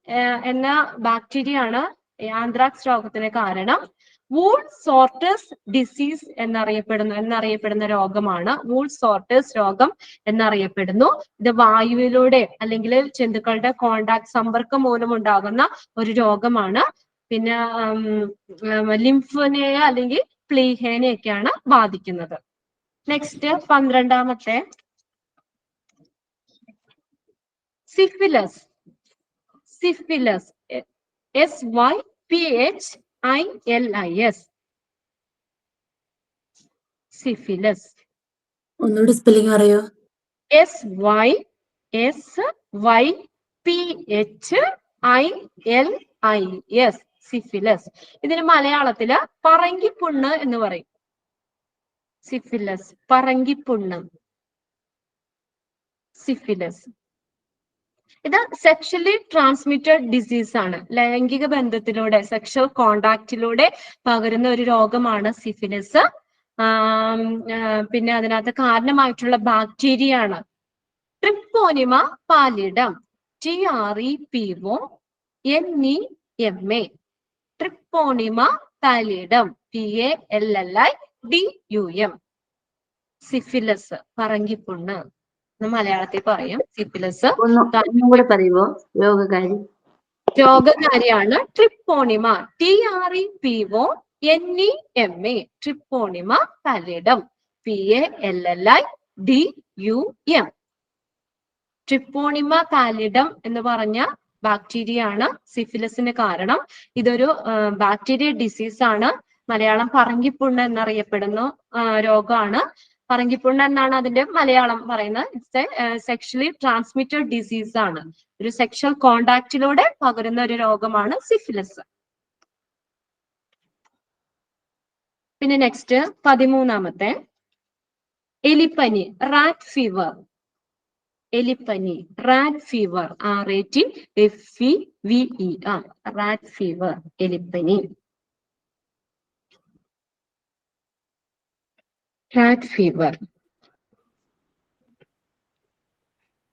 എന്ന ബാക്ടീരിയ ആണ് ആന്ത്രാക്സ് രോഗത്തിന് കാരണം. വൂൾ സോർട്ടേഴ്സ് ഡിസീസ് എന്നറിയപ്പെടുന്ന രോഗമാണ് വൂൾ സോർട്ടേഴ്സ് രോഗം എന്നറിയപ്പെടുന്നു. ഇത് വായുവിലൂടെ അല്ലെങ്കിൽ ജന്തുക്കളുടെ സമ്പർക്കം മൂലം ഉണ്ടാകുന്ന ഒരു രോഗമാണ്. പിന്നെ ലിംഫിനെ അല്ലെങ്കിൽ പ്ലീഹേനെയൊക്കെയാണ് ബാധിക്കുന്നത്. നെക്സ്റ്റ് 12ാമത്തെ സിഫിലസ്. Syphilis, SYPHILIS. സിഫിലസ്. ഒന്നുകൂടി സ്പെല്ലിംഗ് അറിയോ? SYSYPHILIS. സിഫിലസ്. ഇതിന് മലയാളത്തില് പറങ്കിപ്പുണ്ണ് എന്ന് പറയും. സിഫിലസ്, പറങ്കിപ്പുണ്ണ്, സിഫിലസ്. ഇത് സെക്ഷലി ട്രാൻസ്മിറ്റഡ് ഡിസീസ് ആണ്. ലൈംഗിക ബന്ധത്തിലൂടെ, സെക്ഷൽ കോണ്ടാക്റ്റിലൂടെ പകരുന്ന ഒരു രോഗമാണ് സിഫിലിസ്. പിന്നെ അതിനകത്ത് കാരണമായിട്ടുള്ള ബാക്ടീരിയ ആണ് Treponema pallidum, TREPONEMA. Treponema pallidum, PALLIDUM. Syphilis, പറങ്കിപ്പുണ്ണ് മലയാളത്തിൽ പറയും സിഫിലസ്. ഒന്നും കൂടെ പറയുമോ? രോഗകാരിയാണ് Treponema, TREPONEMA. Treponema pallidum. PALLIDUM. Treponema pallidum എന്ന് പറഞ്ഞ ബാക്ടീരിയ ആണ് സിഫിലിസിന് കാരണം. ഇതൊരു ബാക്ടീരിയ ഡിസീസ് ആണ്. മലയാളം പറങ്കിപ്പുണ്ണ് എന്നറിയപ്പെടുന്ന രോഗമാണ്. പറങ്കിപ്പുണ്ണ് എന്നാണ് അതിന്റെ മലയാളം പറയുന്നത്. It's A sexually transmitted disease ആണ്. ഒരു സെക്ഷൽ കോണ്ടാക്റ്റിലൂടെ പകരുന്ന ഒരു രോഗമാണ് സിഫിലിസ്. പിന്നെ നെക്സ്റ്റ് 13ാമത്തെ എലിപ്പനി, റാറ്റ് ഫീവർ. എലിപ്പനി, rat fever, RATFEVER, rat fever, എലിപ്പനി. റാറ്റ് ഫീവർ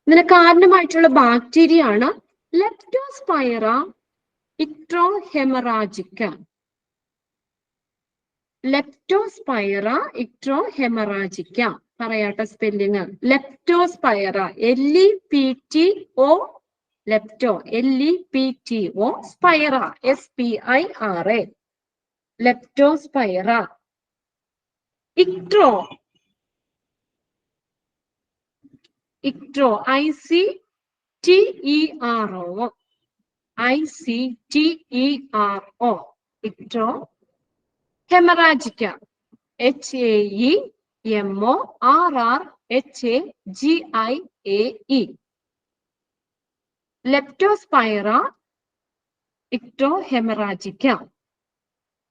ഇതിന് കാരണമായിട്ടുള്ള ബാക്ടീരിയ ആണ് ലെപ്റ്റോസ്പൈറ ഇക്ട്രോഹെമറാജിക്ക. Leptospira icterohaemorrhagiae. പറയാട്ടെ spelling. Leptospira, LEPTO, lepto, LEPTO, spira, SPIRA, Leptospira. Ictero, ictero, ICTERO, ICTERO, ictero haemorrhagiae, HAEMORRHAGIAE, Leptospira icterohaemorrhagiae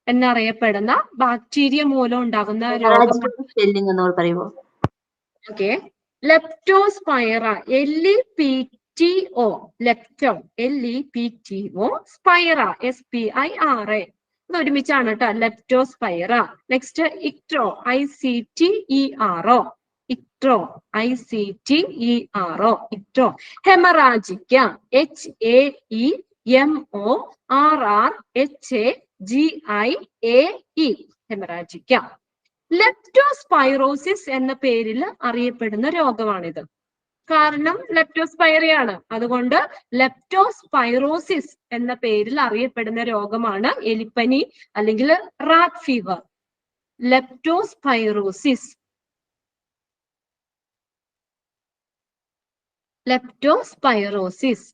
എന്നറിയപ്പെടുന്ന bacteria മൂലം ഉണ്ടാകുന്ന രോഗം. സ്പെല്ലിംഗ് എന്നോട് പറയുമോ? Okay, Leptospira, LEPTO, lepto, LEPTO, spira, SPIRA. ഇത് ഒരുമിച്ചാണ് കേട്ടോ, Leptospira. Next ictero, ICTERO, ictero, ICTERO, ictero haemorrhagiae, HAEMORRHAGIAE, haemorrhagiae. Leptospirosis എന്ന പേരിൽ അറിയപ്പെടുന്ന രോഗമാണിത്. കാരണം ലെപ്റ്റോസ്പൈറയാണ്, അതുകൊണ്ട് ലെപ്റ്റോസ്പൈറോസിസ് എന്ന പേരിൽ അറിയപ്പെടുന്ന രോഗമാണ് എലിപ്പനി അല്ലെങ്കിൽ rat fever. Leptospirosis, leptospirosis.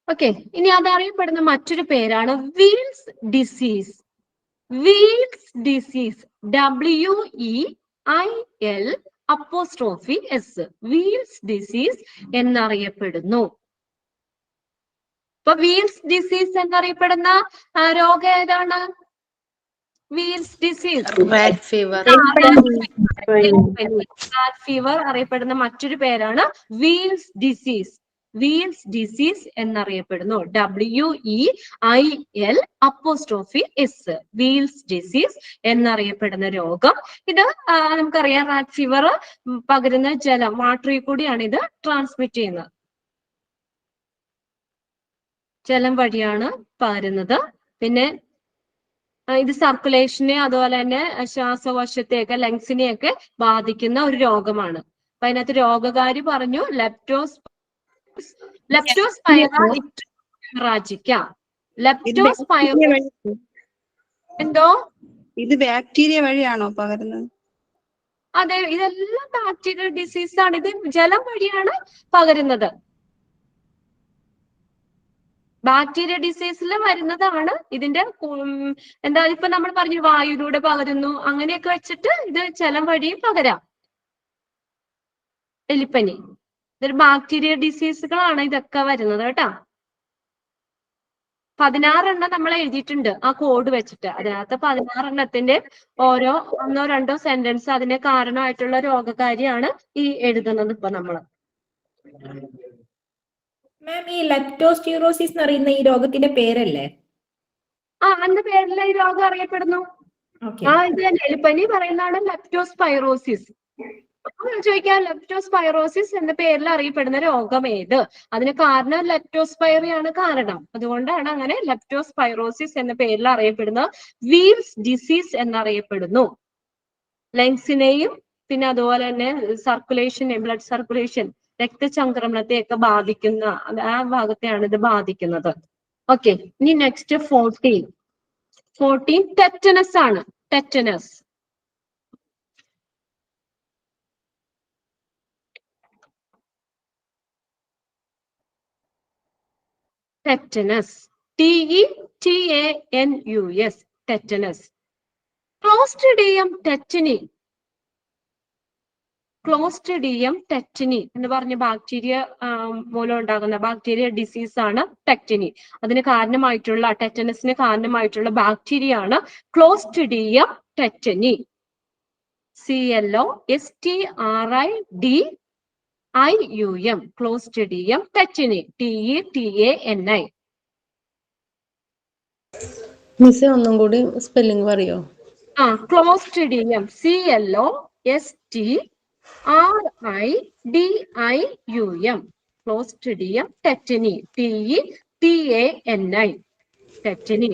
Okay, ഇനി അതറിയപ്പെടുന്ന മറ്റൊരു പേരാണ് wheels disease. Wheels disease, WEILS', wheels disease എന്നറിയപ്പെടുന്നു. ഇപ്പൊ വീൽസ് ഡിസീസ് എന്നറിയപ്പെടുന്ന രോഗം ഏതാണ്? Wheels disease, rat fever. Rat fever അറിയപ്പെടുന്ന മറ്റൊരു പേരാണ് വീൽസ് ഡിസീസ്. വീൽസ് ഡിസീസ് എന്നറിയപ്പെടുന്നു. WEILS', വീൽസ് ഡിസീസ് എന്നറിയപ്പെടുന്ന രോഗം. ഇത് നമുക്കറിയാം, റാറ്റ് ഫീവർ പകരുന്ന ജലം, വാട്ടറിൽ കൂടിയാണ് ഇത് ട്രാൻസ്മിറ്റ് ചെയ്യുന്നത്. ജലം വഴിയാണ് പകരുന്നത്. പിന്നെ ഇത് സർക്കുലേഷനെ അതുപോലെ തന്നെ ശ്വാസകോശത്തെയൊക്കെ ലങ്സിനെയൊക്കെ ബാധിക്കുന്ന ഒരു രോഗമാണ്. അപ്പൊ അതിനകത്ത് രോഗകാരി പറഞ്ഞു ലെപ്റ്റോസ്പൈറ ഇക്ട്രോഹെമറാജിക്ക. ലെപ്റ്റോസ്പൈറ എന്തോ ഇത് ബാക്ടീരിയ വഴിയാണോ പകരുന്നത്? അതെ, ഇതെല്ലാം ബാക്ടീരിയൽ ഡിസീസ് ആണ്. ഇത് ജലം വഴിയാണ് പകരുന്നത്. ബാക്ടീരിയ ഡിസീസിൽ വരുന്നതാണ്. ഇതിന്റെ എന്താ ഇപ്പൊ നമ്മൾ പറഞ്ഞു വായുവിലൂടെ പകരുന്നു, അങ്ങനെയൊക്കെ വെച്ചിട്ട് ഇത് ജലം വഴിയും പകരാം. എലിപ്പനി ഇതൊരു ബാക്ടീരിയ ഡിസീസുകളാണ് ഇതൊക്കെ വരുന്നത് കേട്ടോ. 16 നമ്മൾ എഴുതിയിട്ടുണ്ട് ആ കോഡ് വെച്ചിട്ട്. അതിനകത്ത് 16 ഓരോ 1-2 സെന്റൻസ് അതിന് കാരണമായിട്ടുള്ള രോഗകാരിയാണ് ഈ എഴുതുന്നത് ഇപ്പൊ നമ്മള്. മാം, ഈ ലെപ്റ്റോസ്പിറോസിസ് എന്ന് പറയുന്ന ഈ രോഗത്തിന്റെ പേരല്ലേ? അതിന്റെ പേരിൽ ഈ രോഗം അറിയപ്പെടുന്നു. ഇത് എലിപ്പനി പറയുന്നതാണ് ലെപ്റ്റോസ്പൈറോസിസ്. ചോദിക്കാം, ലെപ്റ്റോസ്പൈറോസിസ് എന്ന പേരിൽ അറിയപ്പെടുന്ന രോഗം ഏത്? അതിന് കാരണം ലെപ്റ്റോസ്പൈറയാണ് കാരണം. അതുകൊണ്ടാണ് അങ്ങനെ ലെപ്റ്റോസ്പൈറോസിസ് എന്ന പേരിൽ അറിയപ്പെടുന്ന വീൽസ് ഡിസീസ് എന്നറിയപ്പെടുന്നു. ലങ്സിനെയും പിന്നെ അതുപോലെ തന്നെ സർക്കുലേഷനെ, ബ്ലഡ് സർക്കുലേഷൻ, രക്തചംക്രമണത്തെയൊക്കെ ബാധിക്കുന്ന ആ ഭാഗത്തെയാണ് ഇത് ബാധിക്കുന്നത്. ഓക്കെ, ഇനി നെക്സ്റ്റ് 14. 14 ടെറ്റനസ് ആണ്. Tetanus. Tetanus. TETANUS. Tetanus. Clostridium tetany. Clostridium tetany എന്ന് പറഞ്ഞ ബാക്ടീരിയ മൂലം ഉണ്ടാകുന്ന ബാക്ടീരിയ ഡിസീസ് ആണ് ടെറ്റനി. അതിന് കാരണമായിട്ടുള്ള ടെറ്റനസിന് കാരണമായിട്ടുള്ള ബാക്ടീരിയ ആണ് Clostridium tetany. CLOSTRIDIUM. Clostridium tetany. TETANI. മിസ്സേ ഒന്നും കൂടി സ്പെല്ലിംഗ് പറയോ? Clostridium. CLOSTRIDIUM. Clostridium tetany. TETANI. Tetany.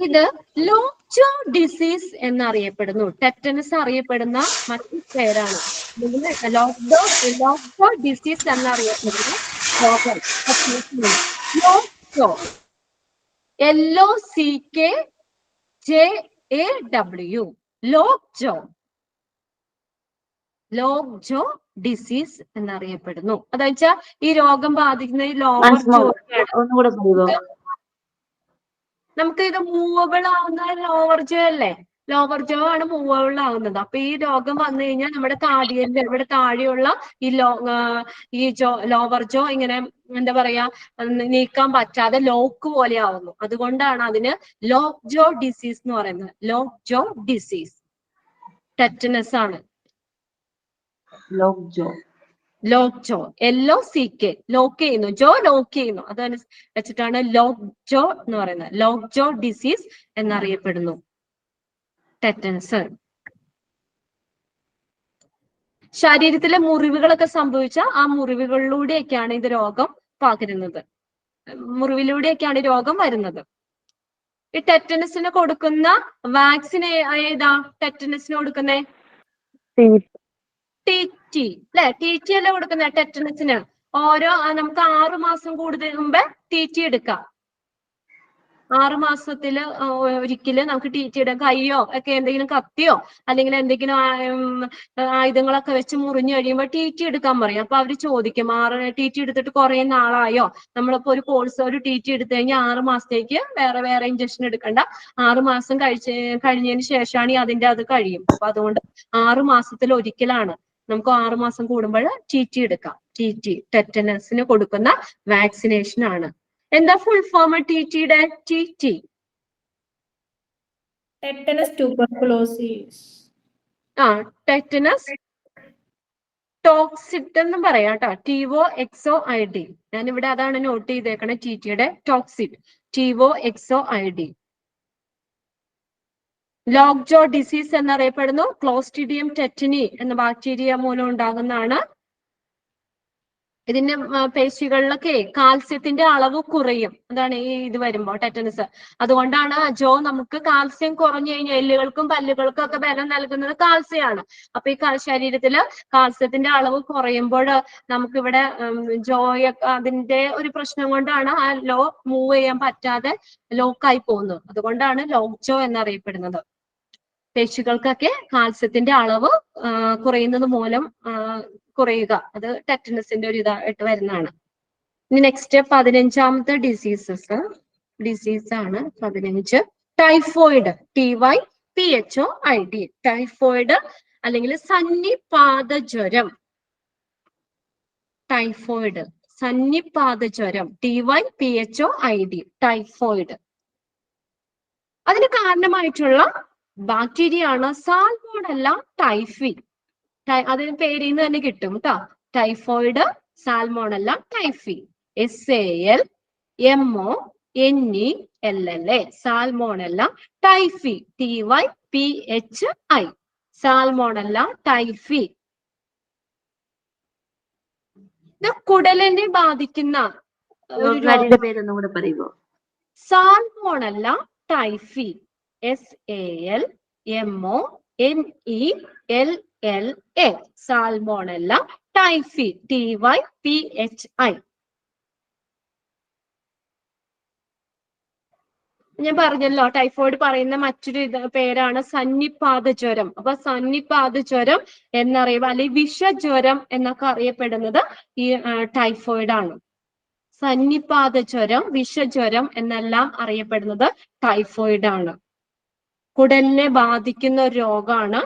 ഇത് ലോക്ജോ ഡിസീസ് എന്നറിയപ്പെടുന്നു. ടെറ്റനസ് അറിയപ്പെടുന്ന മറ്റൊരു പേരാണ്. ലോക്ജോ ഡിസീസ് എന്നറിയപ്പെടുന്ന രോഗം. ലോക്ജോ. LOCKJAW. ലോക്ജോ. ലോക്ജോ ഡിസീസ് എന്നറിയപ്പെടുന്നു. അതായത് ഈ രോഗം ബാധിക്കുന്ന ഈ ലോവർ ജോ. ഒന്നുകൂടെ പറയുമോ? നമുക്ക് ഇത് മൂവബിൾ ആവുന്ന ലോവർ ജോ അല്ലേ? ലോവർ ജോ ആണ് മൂവബിൾ ആവുന്നത്. അപ്പൊ ഈ രോഗം വന്നു കഴിഞ്ഞാൽ നമ്മുടെ താടിയലിന്റെ ഇവിടെ താഴെയുള്ള ഈ ലോവർ ജോ ഇങ്ങനെ എന്താ പറയാ നീക്കാൻ പറ്റാതെ ലോക്ക് പോലെ ആവുന്നു. അതുകൊണ്ടാണ് അതിന് ലോക്ജോ ഡിസീസ് എന്ന് പറയുന്നത്. ലോക്ജോ ഡിസീസ്. ടെറ്റനസ് ആണ്. ലോക്ജോ. ലോക്ജോ. LOCK. ലോക്ക് ചെയ്യുന്നു. ലോക്ക് ചെയ്യുന്നു. അത് വെച്ചിട്ടാണ് ലോക്ജോ എന്ന് പറയുന്നത്. ലോക്ജോ ഡിസീസ് എന്നറിയപ്പെടുന്നു ടെറ്റനസ്. ശരീരത്തിലെ മുറിവുകളൊക്കെ സംഭവിച്ച ആ മുറിവുകളിലൂടെയൊക്കെയാണ് ഇത് രോഗം പകരുന്നത്. മുറിവിലൂടെയൊക്കെയാണ് ഈ രോഗം വരുന്നത്. ഈ ടെറ്റനസിന് കൊടുക്കുന്ന വാക്സിൻ ഏതാ? ടെറ്റനസിന് കൊടുക്കുന്നേ TT അല്ലെ? TT അല്ലേ കൊടുക്കുന്നത് ടെറ്റനസിന്. നമുക്ക് 6 മാസം കൂടുതൽ മുമ്പേ TT എടുക്കാം. 6 മാസത്തില് ഒരിക്കല് നമുക്ക് TT ഇടാം. കയ്യോ ഒക്കെ എന്തെങ്കിലും കത്തിയോ അല്ലെങ്കിൽ എന്തെങ്കിലും ആയുധങ്ങളൊക്കെ വെച്ച് മുറിഞ്ഞു കഴിയുമ്പോൾ TT എടുക്കാൻ പറയും. അപ്പൊ അവര് ചോദിക്കും TT എടുത്തിട്ട് കുറെ നാളായോ? നമ്മളിപ്പോ ഒരു കോഴ്സ് ഒരു TT എടുത്തു കഴിഞ്ഞാൽ 6 മാസത്തേക്ക് വേറെ ഇഞ്ചക്ഷൻ എടുക്കണ്ട. 6 മാസം കഴിഞ്ഞതിന് ശേഷമാണ് അതിന്റെ അത് കഴിയും. അപ്പൊ അതുകൊണ്ട് 6 മാസത്തിൽ ഒരിക്കലാണ് നമുക്ക് 6 മാസം കൂടുമ്പോൾ TT എടുക്കാം. TT ടെറ്റനസിന് കൊടുക്കുന്ന വാക്സിനേഷൻ ആണ്. എന്താ ഫുൾ ഫോം TTയുടെ? TT. Tetanus tuberculosis. Tetanus toxoid എന്ന് പറയാം കേട്ടോ. TOXOID. ഞാനിവിടെ അതാണ് നോട്ട് ചെയ്തേക്കണേ. TTയുടെ ടോക്സിഡ്. TOXOID. ലോക്ജോ ഡിസീസ് എന്നറിയപ്പെടുന്നു. ക്ലോസ്ട്രിഡിയം ടെറ്റനി എന്ന ബാക്ടീരിയ മൂലം ഉണ്ടാകുന്നതാണ്. ഇതിന്റെ പേശികളിലൊക്കെ കാൽസ്യത്തിന്റെ അളവ് കുറയും. അതാണ് ഇത് വരുമ്പോ ടെറ്റനസ്. അതുകൊണ്ടാണ് നമുക്ക് കാൽസ്യം കുറഞ്ഞു കഴിഞ്ഞാൽ എല്ലുകൾക്കും പല്ലുകൾക്കും ഒക്കെ ബലം നൽകുന്നത് കാൽസ്യമാണ്. അപ്പൊ ഈ ശരീരത്തില് കാൽസ്യത്തിന്റെ അളവ് കുറയുമ്പോൾ നമുക്കിവിടെ അതിന്റെ ഒരു പ്രശ്നം കൊണ്ടാണ് ആ മൂവ് ചെയ്യാൻ പറ്റാതെ ലോക്കായി പോകുന്നത്. അതുകൊണ്ടാണ് ലോക്ജോ എന്നറിയപ്പെടുന്നത്. പേശികൾക്കൊക്കെ കാൽസ്യത്തിന്റെ അളവ് കുറയുന്നത് മൂലം കുറയുക. അത് ടെറ്റനസിന്റെ ഒരു ഇതായിട്ട് വരുന്നതാണ്. ഇനി നെക്സ്റ്റ് 15ാമത്തെ ഡിസീസ് ആണ് 15. ടൈഫോയിഡ്. TYPHOID. ടൈഫോയിഡ് അല്ലെങ്കിൽ സന്നിപാത ജ്വരം. ടൈഫോയിഡ്. സന്നിപാത ജ്വരം. TYPHOID. ടൈഫോയിഡ്. അതിന് കാരണമായിട്ടുള്ള ബാക്ടീരിയ ആണ് സാൽമോണല്ല ടൈഫി. അതിന് പേരിൽ നിന്ന് തന്നെ കിട്ടും കേട്ടോ. Typhoid, salmonella typhi. SALMONELLA. Salmonella typhi. TYPHI. Salmonella typhi. ഇത് കുടലിനെ ബാധിക്കുന്ന പേരൊന്നും കൂടെ പറയുമോ? Salmonella typhi. SALMONELLA. Salmonella typhi. TYPHI. ഞാൻ പറഞ്ഞല്ലോ ടൈഫോയിഡ് പറയുന്ന മറ്റൊരു പേരാണ് സന്നിപാത ജ്വരം. അപ്പൊ സന്നിപാത ജ്വരം എന്നറിയുക അല്ലെങ്കിൽ വിഷജ്വരം എന്നൊക്കെ അറിയപ്പെടുന്നത് ഈ ടൈഫോയിഡ് ആണ്. സന്നിപാത ജ്വരം, വിഷജ്വരം എന്നെല്ലാം അറിയപ്പെടുന്നത് ടൈഫോയിഡ് ആണ്. കുടലിനെ ബാധിക്കുന്ന ഒരു രോഗമാണ്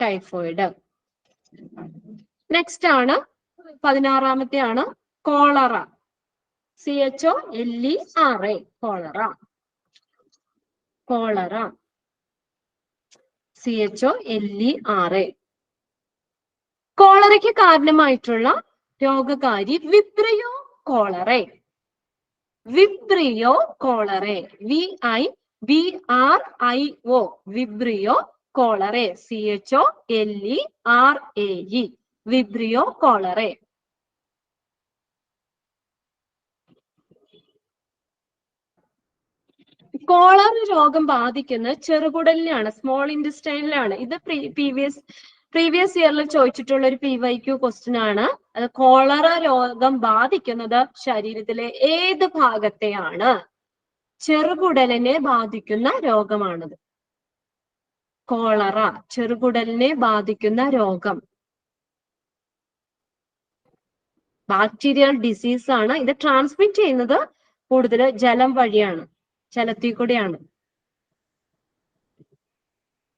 ടൈഫോയിഡ്. നെക്സ്റ്റ് ആണ് 16-ാമത്തെ ആണ് cholera. CHOLERA, cholera. Cholera, CHOLERA. കോളറയ്ക്ക് കാരണമായിട്ടുള്ള രോഗകാരി Vibrio cholerae. Vibrio cholerae, VIBRIO, Vibrio cholerae, CHOLERAE, Vibrio cholerae. Cholera രോഗം ബാധിക്കുന്നത് ചെറുകുടലിനാണ്, സ്മോൾ ഇൻറ്റസ്റ്റൈനിലാണ്. ഇത് പ്രീവിയസ് ഇയറിൽ ചോദിച്ചിട്ടുള്ള ഒരു PYQ ക്വസ്റ്റ്യൻ ആണ്. അത് കോളറ രോഗം ബാധിക്കുന്നത് ശരീരത്തിലെ ഏത് ഭാഗത്തെയാണ്? ചെറുകുടലിനെ ബാധിക്കുന്ന രോഗമാണത്. കോളറ ചെറുകുടലിനെ ബാധിക്കുന്ന രോഗം. ബാക്ടീരിയൽ ഡിസീസ് ആണ്. ഇത് ട്രാൻസ്മിറ്റ് ചെയ്യുന്നത് കൂടുതൽ ജലം വഴിയാണ്, ജലത്തിൽ കൂടെയാണ്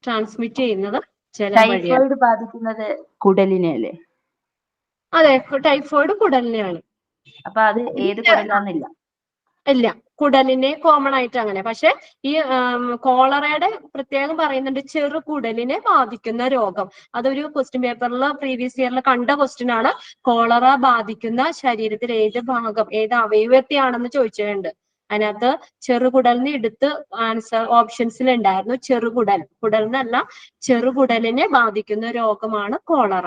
ട്രാൻസ്മിറ്റ് ചെയ്യുന്നത്, ജലം വഴിയാണ്. ടൈഫോയിഡ് ബാധിക്കുന്നത് കുടലിനെ അല്ലേ? അതെ, ടൈഫോയിഡ് കുടലിനെയാണ്. അപ്പൊ അത് ഏത് കുടലാന്നില്ല? ഇല്ല, കുടലിനെ കോമൺ ആയിട്ട് അങ്ങനെ. പക്ഷെ ഈ കോളറയുടെ പ്രത്യേകം പറയുന്നുണ്ട് ചെറുകുടലിനെ ബാധിക്കുന്ന രോഗം. അതൊരു ക്വസ്റ്റ്യൻ പേപ്പറിൽ പ്രീവിയസ് ഇയറിൽ കണ്ട ക്വസ്റ്റ്യൻ ആണ്. കോളറ ബാധിക്കുന്ന ശരീരത്തിൽ ഏത് ഭാഗം, ഏത് അവയവത്തെയാണെന്ന് ചോദിച്ചിട്ടുണ്ട്. അതിനകത്ത് ചെറുകുടലിന് എടുത്ത് ആൻസർ ഓപ്ഷൻസിൽ ഉണ്ടായിരുന്നു ചെറുകുടൽ. കുടലിനല്ല, ചെറുകുടലിനെ ബാധിക്കുന്ന രോഗമാണ് കോളറ.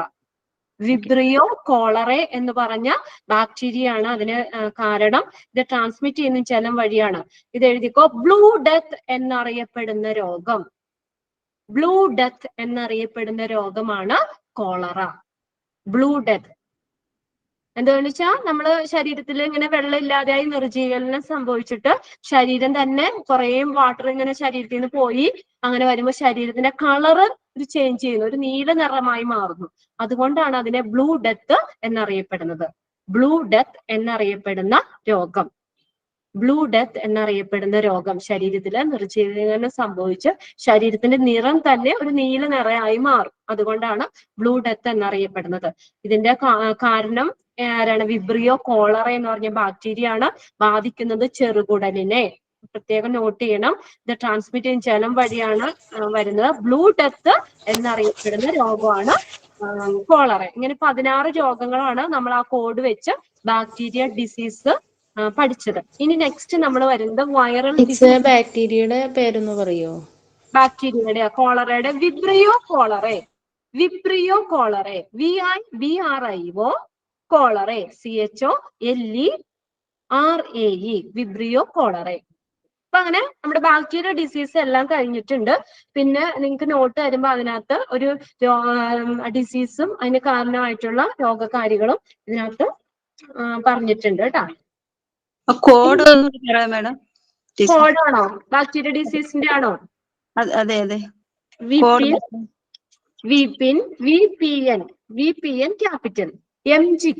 വിബ്രിയോ കോളറെ എന്ന് പറഞ്ഞ ബാക്ടീരിയ ആണ് അതിന് കാരണം. ഇത് ട്രാൻസ്മിറ്റ് ചെയ്യുന്ന ജലം വഴിയാണ്. ഇത് എഴുതിക്കോ. ബ്ലൂ ഡെത്ത് എന്നറിയപ്പെടുന്ന രോഗം, ബ്ലൂ ഡെത്ത് എന്നറിയപ്പെടുന്ന രോഗമാണ് കോളറ. ബ്ലൂ ഡെത്ത് എന്താണെന്ന് വെച്ചാൽ നമ്മള് ശരീരത്തിൽ ഇങ്ങനെ വെള്ളം ഇല്ലാതെയായി നിർജ്ജീകരണം സംഭവിച്ചിട്ട് ശരീരം തന്നെ കുറേ വാട്ടർ ഇങ്ങനെ ശരീരത്തിൽ നിന്ന് പോയി അങ്ങനെ വരുമ്പോൾ ശരീരത്തിന്റെ കളറ് ഒരു ചേഞ്ച് ചെയ്യുന്നു, ഒരു നീല നിറമായി മാറുന്നു. അതുകൊണ്ടാണ് അതിനെ ബ്ലൂ ഡെത്ത് എന്നറിയപ്പെടുന്നത്. ബ്ലൂ ഡെത്ത് എന്നറിയപ്പെടുന്ന രോഗം, ബ്ലൂ ഡെത്ത് എന്നറിയപ്പെടുന്ന രോഗം. ശരീരത്തില് നിർജ്ജീകരണം സംഭവിച്ച് ശരീരത്തിന്റെ നിറം തന്നെ ഒരു നീല നിറമായി മാറും. അതുകൊണ്ടാണ് ബ്ലൂ ഡെത്ത് എന്നറിയപ്പെടുന്നത്. ഇതിന്റെ കാരണം ആരാണ്? വിബ്രിയോ കോളറ എന്ന് പറഞ്ഞ ബാക്ടീരിയ ആണ് ബാധിക്കുന്നത് ചെറുകുടലിനെ. പ്രത്യേകം നോട്ട് ചെയ്യണം. ഇത് ട്രാൻസ്മിറ്റ് ചെയ്യുന്ന ജലം വഴിയാണ് വരുന്നത്. ബ്ലൂ ഡെത്ത് എന്നറിയപ്പെടുന്ന രോഗമാണ് കോളറ. ഇങ്ങനെ 16 രോഗങ്ങളാണ് നമ്മൾ ആ കോഡ് വെച്ച് ബാക്ടീരിയ ഡിസീസ് പഠിച്ചത്. ഇനി നെക്സ്റ്റ് നമ്മൾ വരുന്നത് വൈറൽ ഡിസീസ്. ബാക്ടീരിയയുടെ പേരൊന്ന് പറയോ? ബാക്ടീരിയയുടെ കോളറയുടെ Vibrio cholerae, Vibrio cholerae, VIBRIO cholerae, CHOLERAE, Vibrio cholerae. അപ്പൊ അങ്ങനെ നമ്മുടെ ബാക്ടീരിയ ഡിസീസ് എല്ലാം കഴിഞ്ഞിട്ടുണ്ട്. പിന്നെ നിങ്ങൾക്ക് നോട്ട് തരുമ്പോ അതിനകത്ത് ഒരു ഡിസീസും അതിന് കാരണമായിട്ടുള്ള രോഗകാരികളും ഇതിനകത്ത് പറഞ്ഞിട്ടുണ്ട് കേട്ടോ. Code madam? കോഡാണോ? ബാക്ടീരിയ ഡിസീസിന്റെ ആണോ? അതെ അതെ. VPN ക്യാപിറ്റൽ, MG